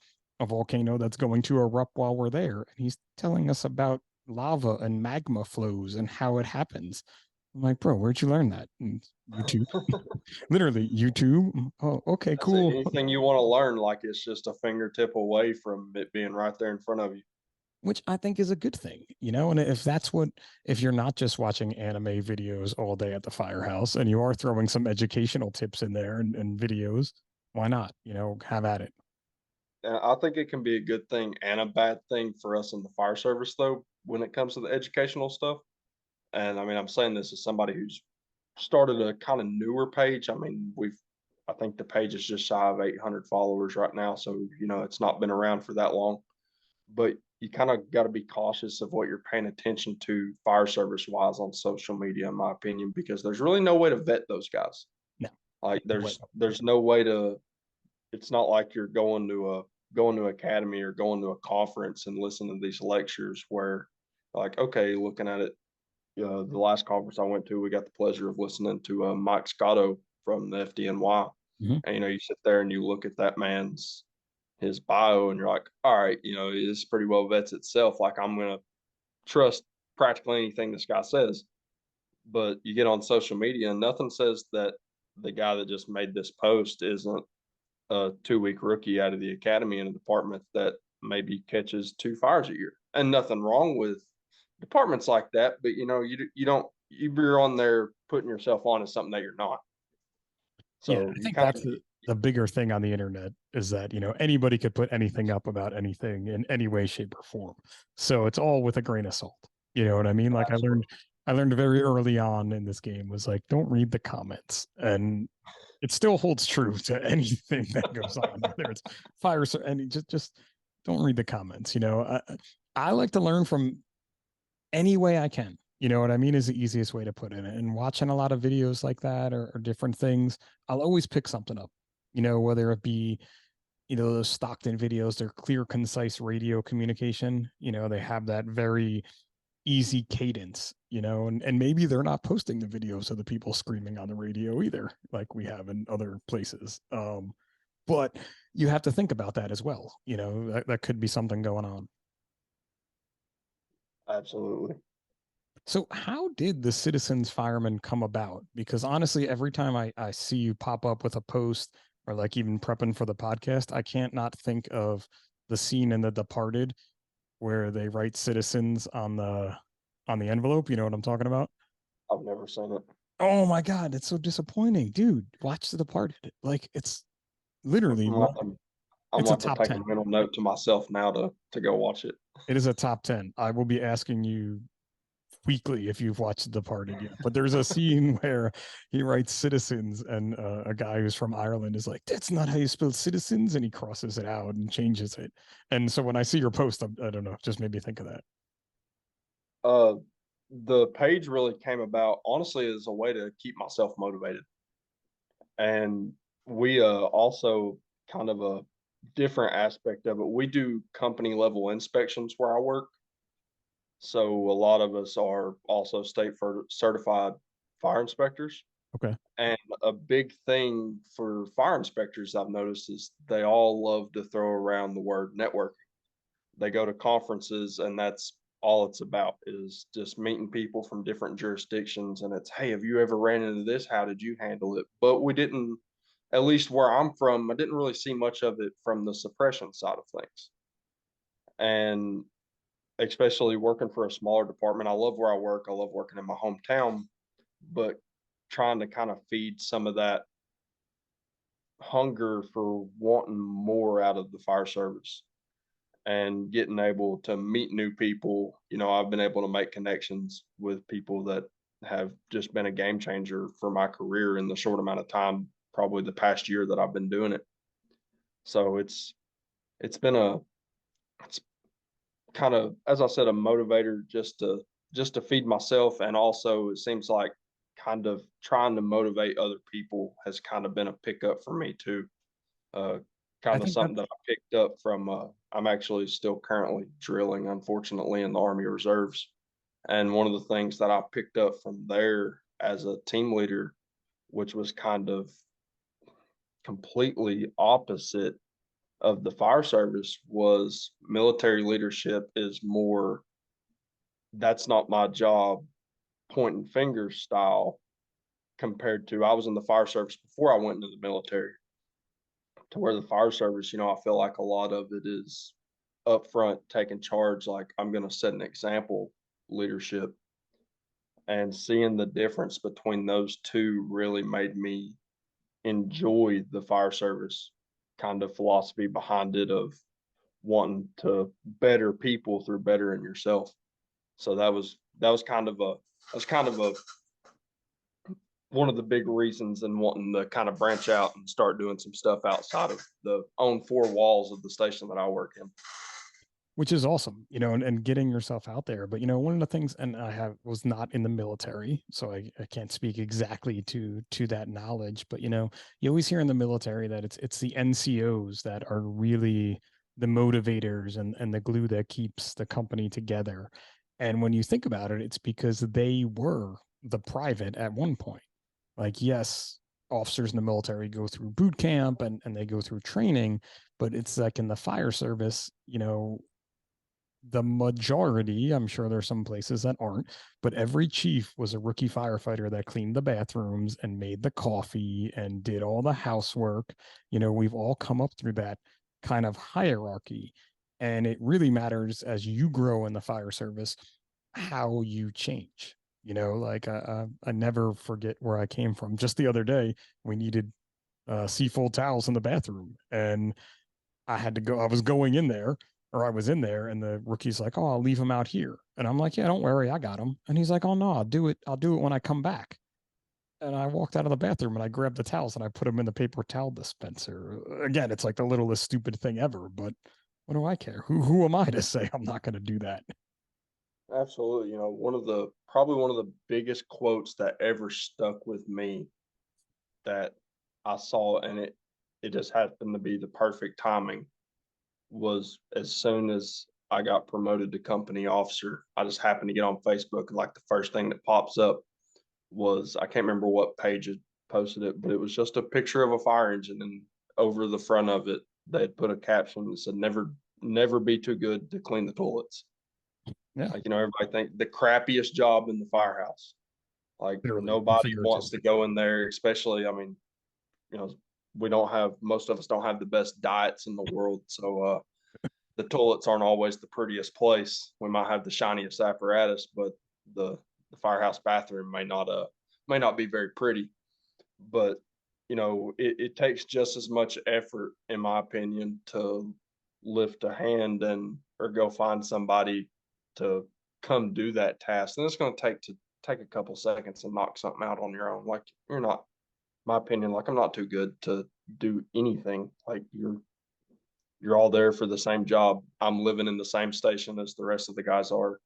that's going to erupt while we're there. And he's telling us about lava and magma flows and how it happens. I'm like, bro, where'd you learn that? And YouTube, literally YouTube. Oh, okay, cool. Anything you want to learn, like it's just a fingertip away from it being right there in front of you. Which I think is a good thing, and if you're not just watching anime videos all day at the firehouse and you are throwing some educational tips in there and videos, why not, have at it. And I think it can be a good thing and a bad thing for us in the fire service, though, when it comes to the educational stuff. And I mean, I'm saying this as somebody who's started a kind of newer page. I mean, I think the page is just shy of 800 followers right now. So, it's not been around for that long. But you kind of got to be cautious of what you're paying attention to fire service wise on social media, in my opinion, because there's really no way to vet those guys. No. Like there's no way to, it's not like you're going to academy or going to a conference and listening to these lectures where like, okay, looking at it, the last conference I went to, we got the pleasure of listening to Mike Scotto from the FDNY. Mm-hmm. And you sit there and you look at that his bio, and you're like, all right, this pretty well vets itself. Like, I'm going to trust practically anything this guy says. But you get on social media and nothing says that the guy that just made this post isn't a 2-week rookie out of the academy in a department that maybe catches 2 fires a year. And nothing wrong with departments like that, but you're on there putting yourself on as something that you're not. So yeah, I think that's the bigger thing on the internet, is that anybody could put anything up about anything in any way, shape, or form. So it's all with a grain of salt. You know what I mean? Like absolutely. I learned very early on in this game was like, don't read the comments, and it still holds true to anything that goes on. Whether it's fire, and just don't read the comments. I like to learn from any way I can. You know what I mean? Is the easiest way to put it. And watching a lot of videos like that or different things, I'll always pick something up, whether it be, those Stockton videos, they're clear, concise radio communication. They have that very easy cadence, and maybe they're not posting the videos of the people screaming on the radio either, like we have in other places. But you have to think about that as well. That could be something going on. Absolutely. So how did the Citizens Firemen come about? Because honestly, every time I see you pop up with a post or like even prepping for the podcast, I can't not think of the scene in The Departed where they write citizens on the envelope. You know what I'm talking about? I've never seen it. Oh my God, it's so disappointing. Dude, watch The Departed. Like, it's literally I'm it's a going top to take 10. a mental note to myself now to go watch it. It is a top 10. I will be asking you weekly if you've watched The Departed yet. But there's a scene where he writes citizens, and a guy who's from Ireland is like, "That's not how you spell citizens," and he crosses it out and changes it. And so when I see your post, I don't know, just made me think of that. Uh, the page really came about honestly as a way to keep myself motivated. And we also kind of a different aspect of it. We do company level inspections where I work. So a lot of us are also certified fire inspectors. Okay. And a big thing for fire inspectors I've noticed is they all love to throw around the word networking. They go to conferences and that's all it's about is just meeting people from different jurisdictions. And it's, hey, have you ever ran into this? How did you handle it? But we didn't, at least where I'm from, I didn't really see much of it from the suppression side of things. And especially working for a smaller department, I love where I work. I love working in my hometown, but trying to kind of feed some of that hunger for wanting more out of the fire service and getting able to meet new people. I've been able to make connections with people that have just been a game changer for my career in the short amount of time, probably the past year that I've been doing it. So it's been it's kind of, as I said, a motivator just to feed myself. And also it seems like kind of trying to motivate other people has kind of been a pickup for me too. Uh, I Kind of think something that's that I picked up from, I'm actually still currently drilling, unfortunately, in the Army Reserves. And one of the things that I picked up from there as a team leader, which was kind of completely opposite of the fire service, was military leadership is more, that's not my job, pointing fingers style, compared to I was in the fire service before I went into the military, to where the fire service, I feel like a lot of it is upfront taking charge, like I'm going to set an example leadership. And seeing the difference between those two really made me enjoy the fire service kind of philosophy behind it of wanting to better people through bettering yourself. So that was kind of a one of the big reasons in wanting to kind of branch out and start doing some stuff outside of the own four walls of the station that I work in. which is awesome, and getting yourself out there. But one of the things, and was not in the military, so I can't speak exactly to that knowledge. But you always hear in the military that it's the NCOs that are really the motivators and the glue that keeps the company together. And when you think about it, it's because they were the private at one point. Like, yes, officers in the military go through boot camp and they go through training, but it's like in the fire service, the majority, I'm sure there's some places that aren't, but every chief was a rookie firefighter that cleaned the bathrooms and made the coffee and did all the housework. We've all come up through that kind of hierarchy. And it really matters as you grow in the fire service how you change. Like I never forget where I came from. Just the other day, we needed Seafold towels in the bathroom, and I was going in there, or I was in there, and the rookie's like, "Oh, I'll leave them out here," and I'm like, "Yeah, don't worry, I got them." And he's like, "Oh no, I'll do it when I come back." And I walked out of the bathroom and I grabbed the towels and I put them in the paper towel dispenser. Again, it's like the littlest stupid thing ever, but what do I care? Who am I to say I'm not going to do that? Absolutely. Probably one of the biggest quotes that ever stuck with me that I saw, and it just happened to be the perfect timing, was as soon as I got promoted to company officer, I just happened to get on Facebook, and like the first thing that pops up was, I can't remember what page had posted it, but it was just a picture of a fire engine, and over the front of it they had put a caption that said, never be too good to clean the toilets. Yeah, Like, everybody think the crappiest job in the firehouse. Like literally and nobody wants to figuratively. go in there, especially, I mean, you know, most of us don't have the best diets in the world. So the toilets aren't always the prettiest place. We might have the shiniest apparatus, but the the firehouse bathroom may not be very pretty. But it takes just as much effort, in my opinion, to lift a hand and or go find somebody to come do that task, then it's going to take a couple seconds and knock something out on your own. Like you're not, my opinion, like I'm not too good to do anything. Like you're all there for the same job. I'm living in the same station as the rest of the guys are.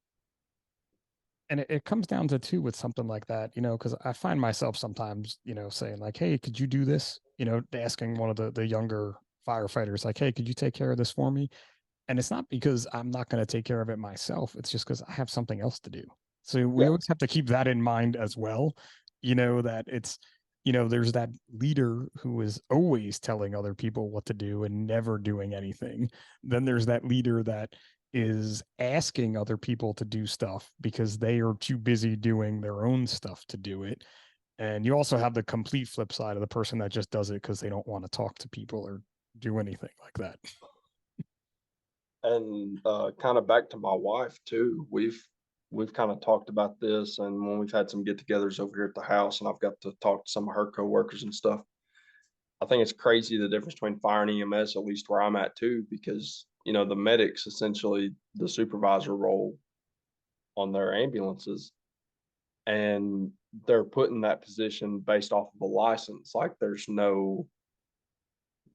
And it comes down to too with something like that, because I find myself sometimes, saying like, "Hey, could you do this?" Asking one of the younger firefighters, like, "Hey, could you take care of this for me?" And it's not because I'm not going to take care of it myself. It's just because I have something else to do. So we Yeah. always have to keep that in mind as well. That it's, there's that leader who is always telling other people what to do and never doing anything. Then there's that leader that is asking other people to do stuff because they are too busy doing their own stuff to do it. And you also have the complete flip side of the person that just does it because they don't want to talk to people or do anything like that. And kind of back to my wife too. We've kind of talked about this, and when we've had some get-togethers over here at the house, and I've got to talk to some of her coworkers and stuff. I think it's crazy the difference between fire and EMS, at least where I'm at too, because the medics essentially the supervisor role on their ambulances, and they're put in that position based off of a license. Like there's no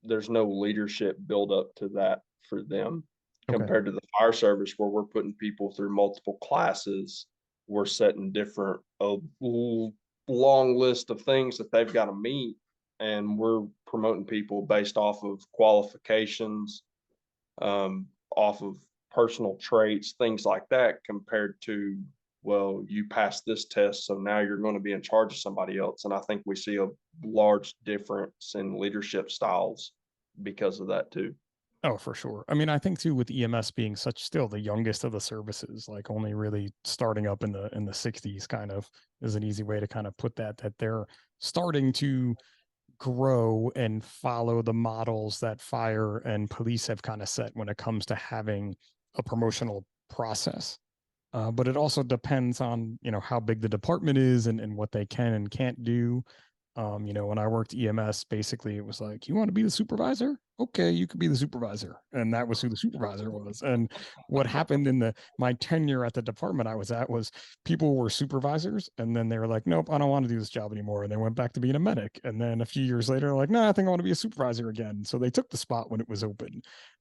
leadership build up to that for them Okay. compared to the fire service where we're putting people through multiple classes. We're setting different a long list of things that they've got to meet, and we're promoting people based off of qualifications, off of personal traits, things like that, compared to, well, you passed this test, so now you're going to be in charge of somebody else. And I think we see a large difference in leadership styles because of that too. Oh, for sure. I mean, I think too with EMS being such still the youngest of the services, like only really starting up in the 60s kind of is an easy way to kind of put that they're starting to grow and follow the models that fire and police have kind of set when it comes to having a promotional process. But it also depends on, how big the department is and what they can and can't do. When I worked EMS, basically it was like, you want to be the supervisor? Okay, you could be the supervisor. And that was who the supervisor was. And what happened in my tenure at the department I was at was people were supervisors and then they were like, nope, I don't want to do this job anymore. And they went back to being a medic. And then a few years later, like, no, I think I want to be a supervisor again. So they took the spot when it was open.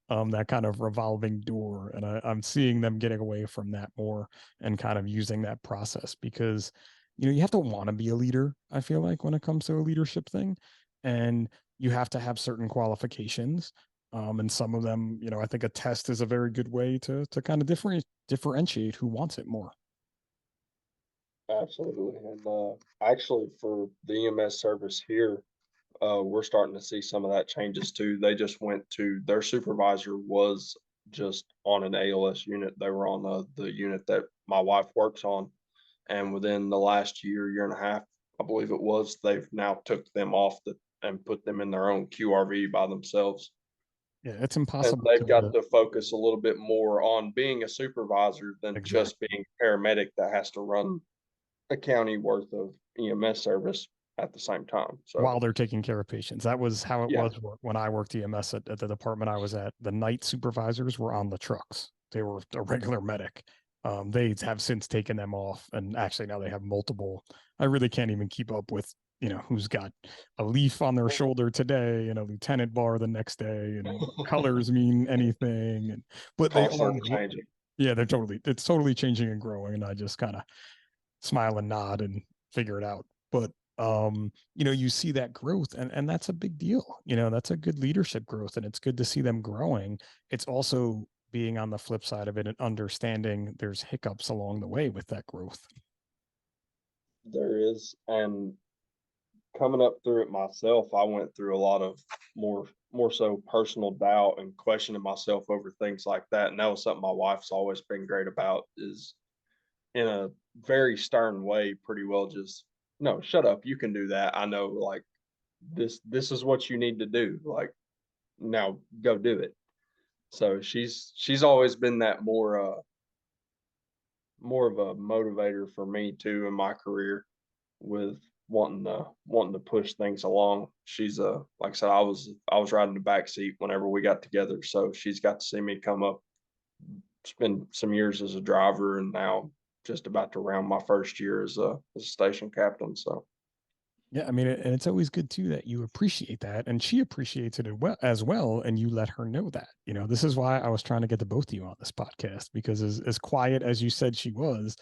That kind of revolving door. And I'm seeing them getting away from that more and kind of using that process because you have to want to be a leader, I feel like, when it comes to a leadership thing. And you have to have certain qualifications. And some of them, I think a test is a very good way to kind of differentiate who wants it more. Absolutely. And actually, for the EMS service here, we're starting to see some of that changes too. They just went to their supervisor was just on an ALS unit. They were on the unit that my wife works on. And within the last year and a half, I believe it was, they've now took them off and put them in their own QRV by themselves. Yeah, it's And impossible they've got to focus a little bit more on being a supervisor than just exactly. being a paramedic that has to run a county worth of EMS service at the same time. So While they're taking care of patients. That was how it yeah, was when I worked EMS at the department I was at. The night supervisors were on the trucks. They were a regular medic. They have since taken them off, and actually now they have multiple. I really can't even keep up with who's got a leaf on their shoulder today and a lieutenant bar the next day, and colors mean anything. And but they are, constantly changing. yeah, it's totally changing and growing, and I just kind of smile and nod and figure it out. But you see that growth and that's a big deal. That's a good leadership growth and it's good to see them growing. It's also being on the flip side of it and understanding there's hiccups along the way with that growth. There is, and coming up through it myself, I went through a lot of more so personal doubt and questioning myself over things like that. And that was something my wife's always been great about, is in a very stern way, pretty well just, no, shut up, you can do that. I know, like, this is what you need to do. Like, now go do it. So she's always been that more of a motivator for me too in my career, with wanting to push things along. She's like I said, I was riding the back seat whenever we got together, so she's got to see me come up spent some years as a driver, and now just about to round my first year as a station captain. So Yeah, I mean, and it's always good too that you appreciate that, and she appreciates it as well, and you let her know that. This is why I was trying to get the both of you on this podcast, because as quiet as you said she was,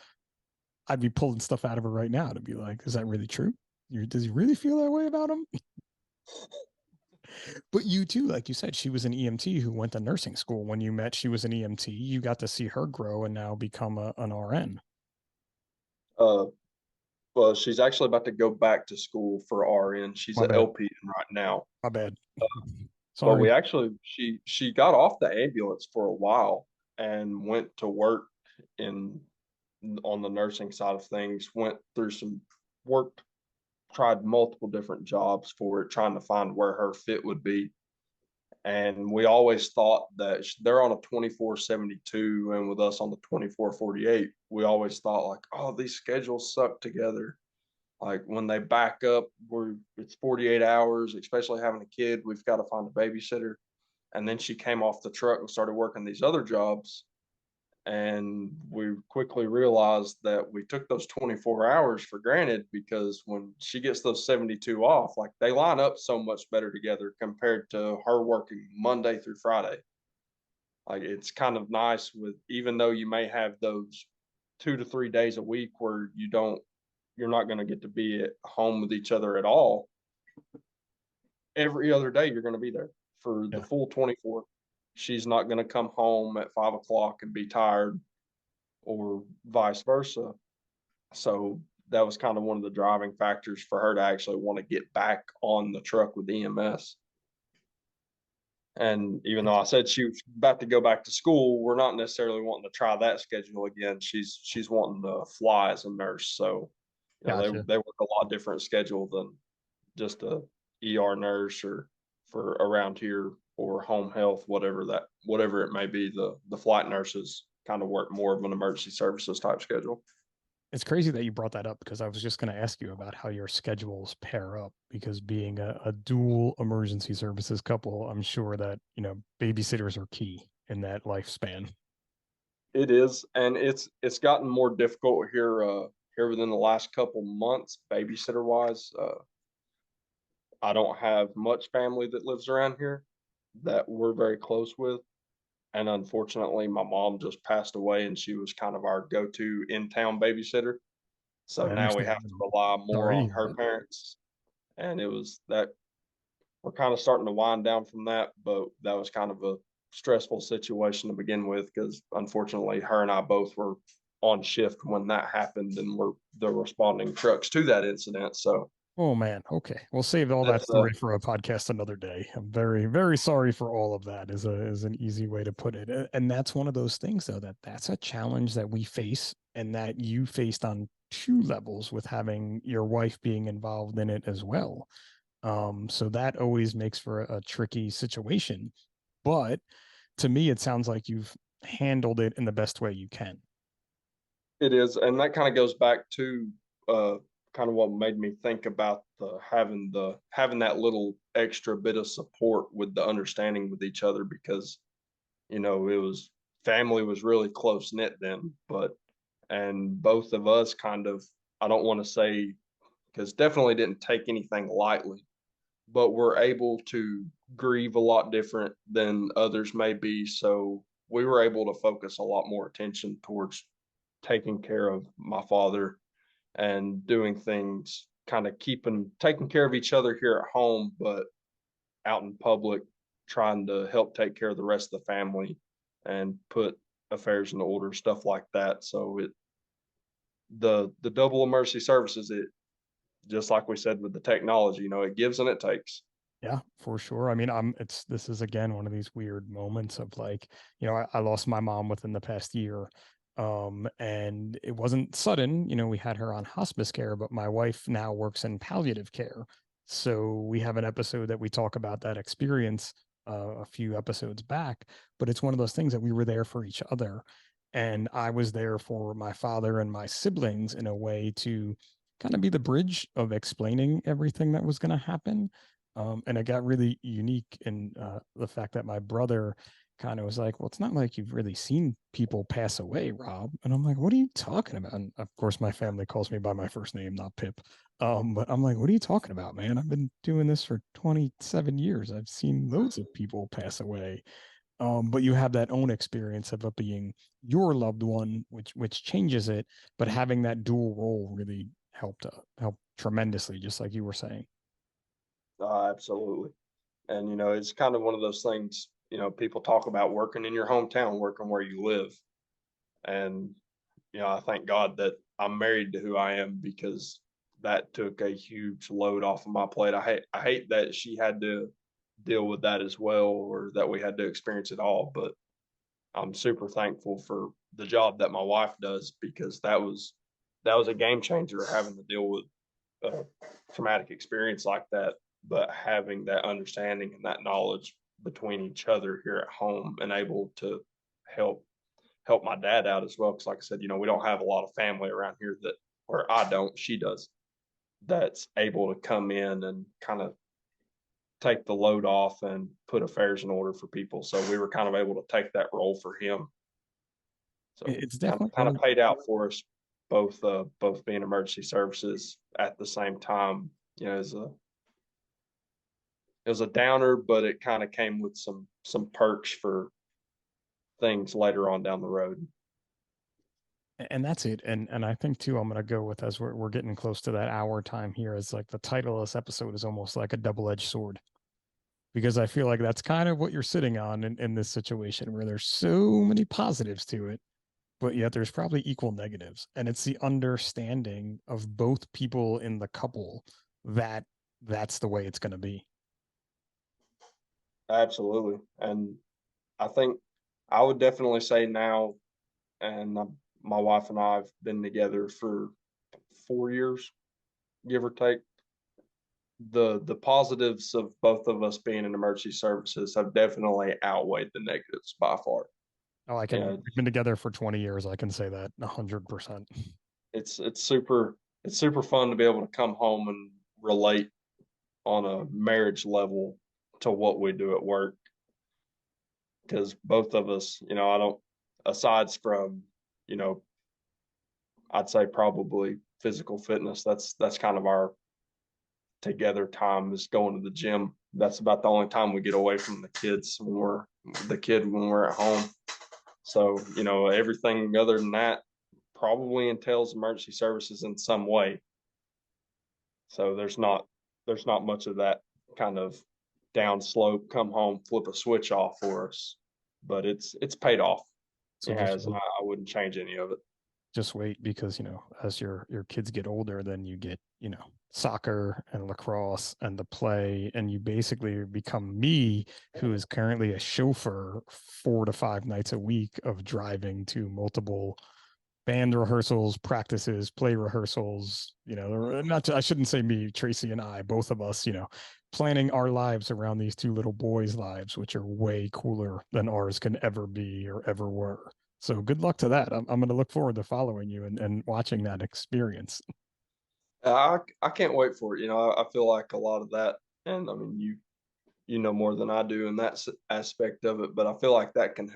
I'd be pulling stuff out of her right now to be like, "Is that really true? Does he really feel that way about him?" But you too, like you said, she was an EMT who went to nursing school. When you met, she was an EMT. You got to see her grow and now become an RN. uh well, she's actually about to go back to school for RN. She's My an bad. LPN right now. My bad. But we Sorry. actually she got off the ambulance for a while and went to work in on the nursing side of things, went through some work, tried multiple different jobs for it, trying to find where her fit would be. And we always thought that they're on a 24/72, and with us on the 24/48, we always thought like, oh, these schedules suck together. Like when they back up, it's 48 hours, especially having a kid, we've got to find a babysitter. And then she came off the truck and started working these other jobs. And we quickly realized that we took those 24 hours for granted, because when she gets those 72 off, like they line up so much better together compared to her working Monday through Friday. Like it's kind of nice, with even though you may have those 2 to 3 days a week where you're not going to get to be at home with each other at all. Every other day you're going to be there for the Yeah. full 24. She's not going to come home at 5 o'clock and be tired, or vice versa. So that was kind of one of the driving factors for her to actually want to get back on the truck with EMS. And even though I said she was about to go back to school, we're not necessarily wanting to try that schedule again. She's wanting to fly as a nurse. So, Gotcha. they work a lot different schedule than just a ER nurse, or for around here, or home health, whatever it may be. The flight nurses kind of work more of an emergency services type schedule. It's crazy that you brought that up, because I was just going to ask you about how your schedules pair up, because being a dual emergency services couple, I'm sure that, babysitters are key in that lifespan. It is, and it's gotten more difficult here within the last couple months, babysitter wise. I don't have much family that lives around here that we're very close with. And unfortunately, my mom just passed away, and she was kind of our go-to in-town babysitter. So I now we understand. have to rely more Sorry to on hear her that. parents. And it was that we're kind of starting to wind down from that, but that was kind of a stressful situation to begin with, because unfortunately, her and I both were on shift when that happened, and we're the responding trucks to that incident. So Oh man. Okay. We'll save all that that's story for a podcast another day. I'm very, very sorry for all of that, is an easy way to put it. And that's one of those things though, that's a challenge that we face, and that you faced on two levels, with having your wife being involved in it as well. So that always makes for a tricky situation. But to me, it sounds like you've handled it in the best way you can. it is, and that kind of goes back to uh, kind of what made me think about having that little extra bit of support with the understanding with each other, because it was family was really close knit then, and both of us kind of, I don't want to say, because definitely didn't take anything lightly, but we're able to grieve a lot different than others may be. So we were able to focus a lot more attention towards taking care of my father, and doing things, kind of taking care of each other here at home, but out in public, trying to help take care of the rest of the family and put affairs in order, stuff like that. So the double emergency services, it, just like we said with the technology, it gives and it takes. Yeah, for sure. I mean, this is again one of these weird moments of like, I lost my mom within the past year. And it wasn't sudden, we had her on hospice care, but my wife now works in palliative care. So we have an episode that we talk about that experience a few episodes back, but it's one of those things that we were there for each other. And I was there for my father and my siblings in a way to kind of be the bridge of explaining everything that was going to happen. And it got really unique in the fact that my brother kind of was like, well, it's not like you've really seen people pass away, Rob. And I'm like, what are you talking about? And of course, my family calls me by my first name, not Pip. But I'm like, what are you talking about, man? I've been doing this for 27 years. I've seen loads of people pass away. But you have that own experience of it being your loved one, which changes it. But having that dual role really helped tremendously, just like you were saying. Absolutely. And, it's kind of one of those things, people talk about working in your hometown, working where you live. And, I thank God that I'm married to who I am, because that took a huge load off of my plate. I hate that she had to deal with that as well, or that we had to experience it all. But I'm super thankful for the job that my wife does, because that was a game changer, having to deal with a traumatic experience like that, but having that understanding and that knowledge between each other here at home, and able to help my dad out as well. Because, like I said, we don't have a lot of family around here that, or I don't, she does, that's able to come in and kind of take the load off and put affairs in order for people. So we were kind of able to take that role for him. So It's kind of, definitely kind of paid out for us, both being emergency services at the same time. It was a downer, but it kind of came with some perks for things later on down the road. and that's it. And I think too, I'm gonna go with, as we're getting close to that hour time here, is like the title of this episode is almost like a double-edged sword, because I feel like that's kind of what you're sitting on in this situation, where there's so many positives to it, but yet there's probably equal negatives. And it's the understanding of both people in the couple that that's the way it's gonna be. Absolutely. And I think I would definitely say now, and my wife and I have been together for 4 years, give or take. The positives of both of us being in emergency services have definitely outweighed the negatives by far. Oh, I You can. know, We've been together for 20 years. I can say that 100%. it's super fun to be able to come home and relate on a marriage level to what we do at work, because both of us, I don't, aside from, you know, I'd say probably physical fitness, that's kind of our together time, is going to the gym. That's about the only time we get away from the kids, when we're at home. So, everything other than that probably entails emergency services in some way. So there's not much of that kind of down slope, come home, flip a switch off for us. But it's paid off. So It has, and I wouldn't change any of it. just wait, because as your kids get older, then you get soccer and lacrosse and the play, and you basically become me, who is currently a chauffeur 4 to 5 nights a week of driving to multiple band rehearsals, practices, play rehearsals. Not I shouldn't say me, Tracy and I, both of us, planning our lives around these two little boys' lives, which are way cooler than ours can ever be or ever were. So good luck to that. I'm going to look forward to following you and watching that experience. I can't wait for it. I feel like a lot of that, and I mean, you know more than I do in that aspect of it, but I feel like that can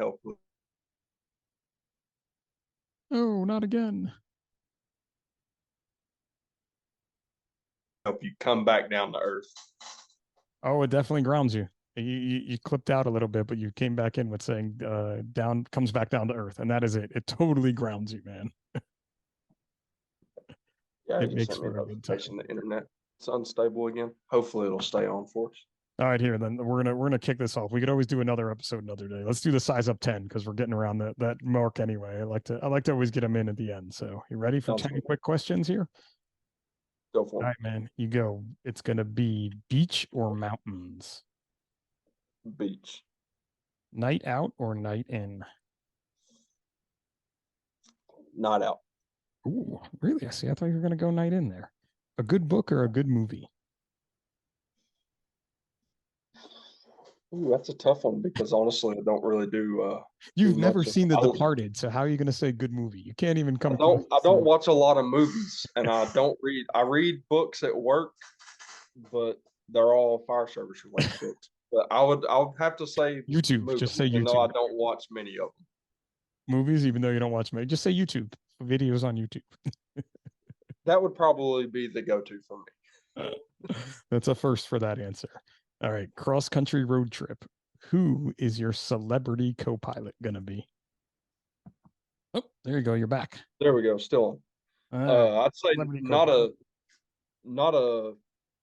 Oh, not again. help you come back down to earth. Oh, it definitely grounds you. You clipped out a little bit, but you came back in with saying down comes back down to earth, and that is it. It totally grounds you, man. Yeah, It you just makes sent me a for a good time. notification the internet it's unstable again. Hopefully it'll stay on for us. All right, here then we're gonna kick this off. We could always do another episode another day. Let's do the size up 10, because we're getting around that mark anyway. I like to always get them in at the end. So you ready for Sounds 10 good. quick questions here? Go All for right, man. You go. It's gonna be beach or mountains, it. Beach. night out or night in. Not out. Ooh, really? I see. I thought you were gonna go night in there. A good book or a good movie? Ooh, that's a tough one, because honestly, I don't really do You've never much of. seen The Departed, so how are you gonna say good movie? You can't even I come close don't to I don't seeing. watch a lot of movies, and I don't read. I read books at work, but they're all fire service related books. But I would have to say YouTube. movies, Just say even though I YouTube. don't watch many of them. Movies, even though you don't watch many. Just say YouTube. Videos on YouTube. That would probably be the go-to for me. That's a first for that answer. All right, cross country road trip. Who is your celebrity co-pilot gonna be? Oh, there you go. You're back. There we go. Still on. All right, I'd say celebrity not co-pilot. a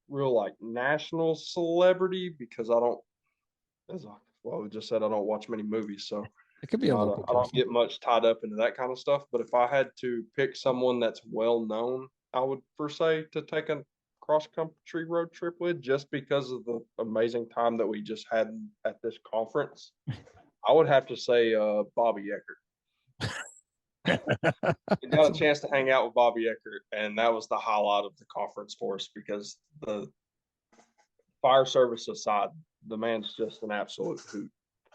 real like national celebrity because I don't, well, we just said I don't watch many movies, so It could be a local I don't person. get much tied up into that kind of stuff. But if I had to pick someone that's well known, I would per se to take a cross country road trip with, just because of the amazing time that we just had at this conference. I would have to say Bobby Eckert. We got a chance to hang out with Bobby Eckert, and that was the highlight of the conference for us because the fire service aside, the man's just an absolute hoot.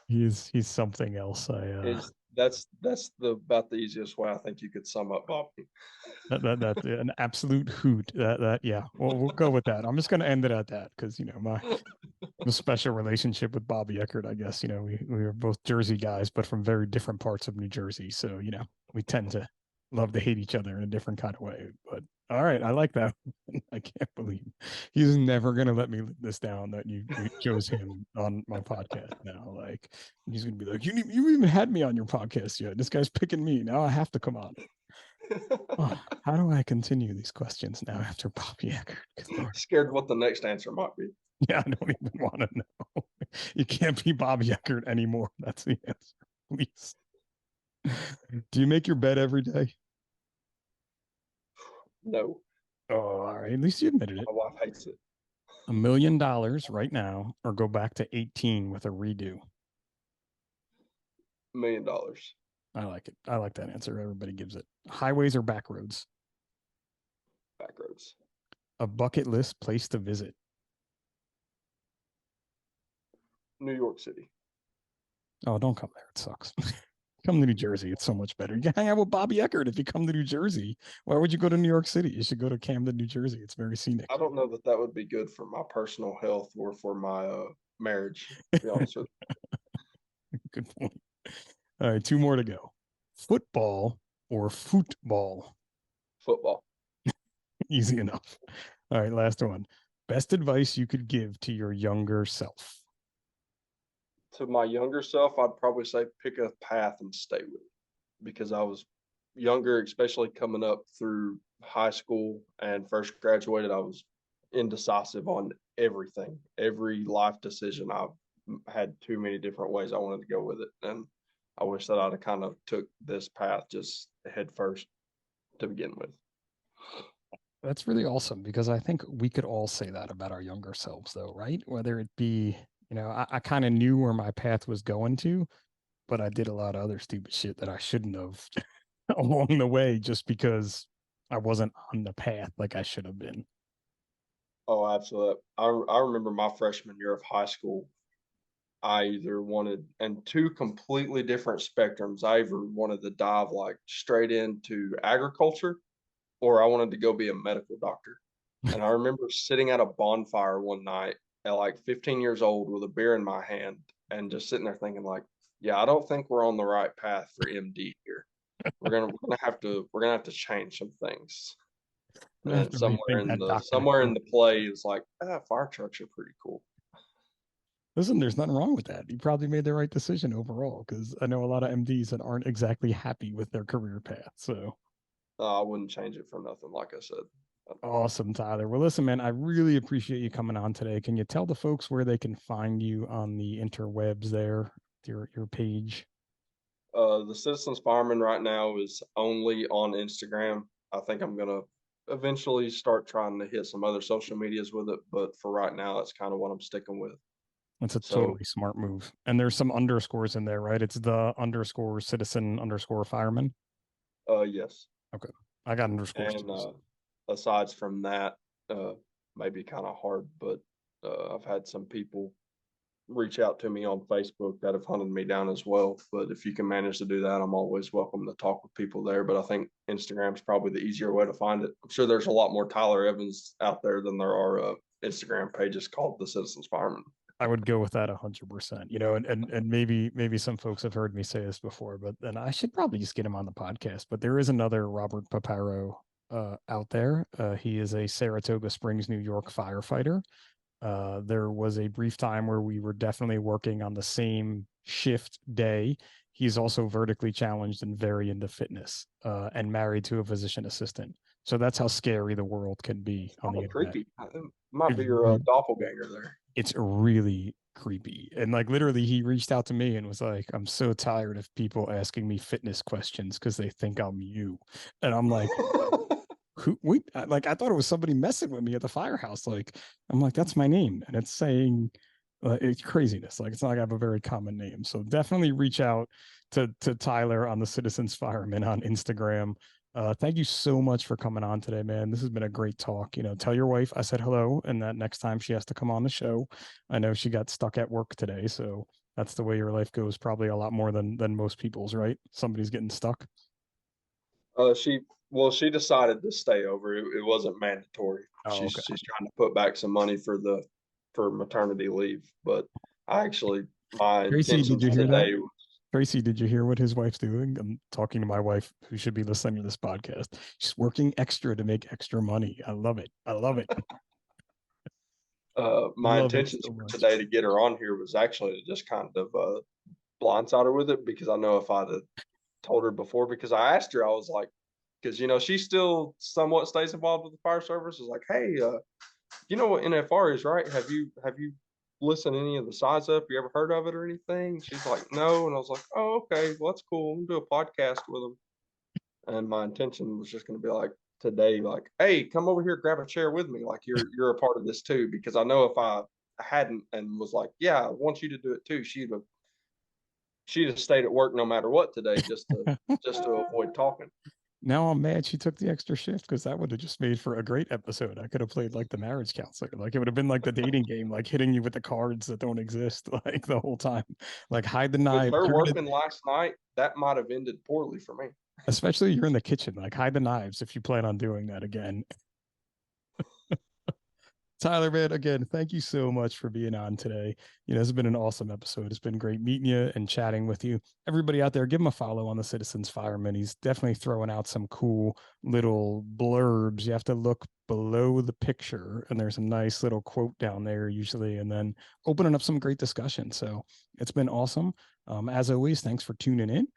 He's something else. That's about the easiest way I think you could sum up Bobby. That's an absolute hoot. That yeah. Well, we'll go with that. I'm just gonna end it at that because my special relationship with Bobby Eckert. I guess we were both Jersey guys, but from very different parts of New Jersey. So we tend to love to hate each other in a different kind of way. But all right, I like that. I can't believe he's never gonna let me live this down that you chose him on my podcast now. Like he's gonna be like, you even had me on your podcast yet. This guy's picking me. Now I have to come on. Oh, how do I continue these questions now after Bobby Eckert? Scared what the next answer might be. Yeah, I don't even want to know. You can't be Bobby Eckert anymore. That's the answer. Please. Do you make your bed every day? No. Oh, all right. At least you admitted it. My wife hates it. $1 million right now, or go back to 18 with a redo. $1 million. I like it. I like that answer. Everybody gives it. Highways or back roads? Back roads. A bucket list place to visit? New York City. Oh, don't come there. It sucks. Come to New Jersey. It's so much better. You can hang out with Bobby Eckert if you come to New Jersey. Why would you go to New York City? You should go to Camden, New Jersey. It's very scenic. I don't know that would be good for my personal health or for my marriage, to be honest with you. Good point. All right, 2 more to go. Football or football? Football. Easy enough. All right, last one. Best advice you could give to your younger self? To my younger self, I'd probably say pick a path and stay with it, because I was younger, especially coming up through high school and first graduated. I was indecisive on everything. Every life decision, I've had too many different ways I wanted to go with it. And I wish that I'd have kind of took this path just head first to begin with. That's really awesome, because I think we could all say that about our younger selves, though, right? Whether it be, I kind of knew where my path was going to, but I did a lot of other stupid shit that I shouldn't have along the way just because I wasn't on the path like I should have been. Oh, absolutely. I remember my freshman year of high school, I either wanted, and two completely different spectrums, I either wanted to dive like straight into agriculture, or I wanted to go be a medical doctor. And I remember sitting at a bonfire one night at like 15 years old with a beer in my hand and just sitting there thinking like, yeah, I don't think we're on the right path for MD here. We're gonna have to change some things. And somewhere in the play is like, fire trucks are pretty cool. Listen, there's nothing wrong with that. You probably made the right decision overall, because I know a lot of MDs that aren't exactly happy with their career path. So I wouldn't change it for nothing, like I said. Awesome, Tyler. Well, listen, man, I really appreciate you coming on today. Can you tell the folks where they can find you on the interwebs there, your page? The Citizens Fireman right now is only on Instagram. I think I'm gonna eventually start trying to hit some other social medias with it, but for right now, that's kind of what I'm sticking with. That's a totally smart move. And there's some underscores in there, right? It's the _citizen_fireman. Yes. Okay. I got underscores. And aside from that, maybe kind of hard, but I've had some people reach out to me on Facebook that have hunted me down as well. But if you can manage to do that, I'm always welcome to talk with people there. But I think Instagram's probably the easier way to find it. I'm sure there's a lot more Tyler Evans out there than there are Instagram pages called The Citizens Fireman. I would go with that 100%, you know, and maybe some folks have heard me say this before, but then I should probably just get him on the podcast. But there is another Robert Paparo out there. He is a Saratoga Springs, New York firefighter. There was a brief time where we were definitely working on the same shift day. He's also vertically challenged and very into fitness, and married to a physician assistant. So that's how scary the world can be on the internet. Creepy. Might be your doppelganger there. It's really creepy. And like literally he reached out to me and was like, I'm so tired of people asking me fitness questions because they think I'm you. And I'm like, who like I thought it was somebody messing with me at the firehouse. Like I'm like, that's my name. And it's saying it's craziness. Like it's not like I have a very common name. So definitely reach out to Tyler on the Citizens Fireman on Instagram. Thank you so much for coming on today, man. This has been a great talk. You know, tell your wife I said hello, and that next time she has to come on the show. I know she got stuck at work today, so that's the way your life goes. Probably a lot more than most people's, right? Somebody's getting stuck. She decided to stay over. It wasn't mandatory. Oh, she's okay. trying to put back some money for maternity leave. But my Tracy, intention did you hear today that? Tracy, did you hear what his wife's doing? I'm talking to my wife, who should be listening to this podcast. She's working extra to make extra money. I love it. I love it. My intention for today to get her on here was actually to just kind of blindside her with it, because I know if I'd have told her before, because I asked her, I was like, because you know she still somewhat stays involved with the fire service. I was like, hey, you know what NFR is, right? Have you listened to any of the Size Up? You ever heard of it or anything? She's like, no. And I was like, oh, okay, well that's cool. I'm gonna do a podcast with them. And my intention was just gonna be like today, like, hey, come over here, grab a chair with me. Like you're a part of this too, because I know if I hadn't and was like, yeah, I want you to do it too, she'd have stayed at work no matter what today, just to avoid talking. Now I'm mad she took the extra shift, because that would have just made for a great episode. I could have played like the marriage counselor. Like it would have been like the dating game, like hitting you with the cards that don't exist, like the whole time. Like hide the knife. With her working last night, that might have ended poorly for me. Especially you're in the kitchen, like hide the knives if you plan on doing that again. Tyler, man, again, thank you so much for being on today. You know, this has been an awesome episode. It's been great meeting you and chatting with you. Everybody out there, give him a follow on the Citizens Fireman. He's definitely throwing out some cool little blurbs. You have to look below the picture, and there's a nice little quote down there usually, and then opening up some great discussion. So it's been awesome. As always, thanks for tuning in.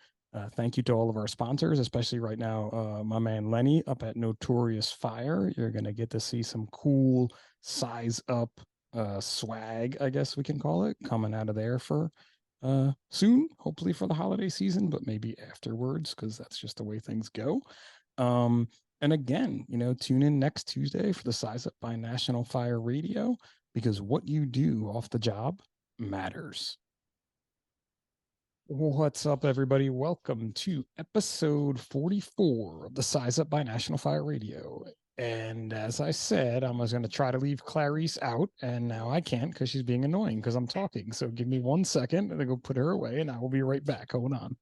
Thank you to all of our sponsors, especially right now, my man Lenny up at Notorious Fire. You're going to get to see some cool Size Up swag, I guess we can call it, coming out of there for soon, hopefully for the holiday season, but maybe afterwards, because that's just the way things go. And again, you know, tune in next Tuesday for the Size Up by National Fire Radio, because what you do off the job matters. What's up, everybody? Welcome to episode 44 of the Size Up by National Fire Radio. And as I said, I was going to try to leave Clarice out, and now I can't because she's being annoying because I'm talking. So give me 1 second and I go put her away, and I will be right back. Hold on.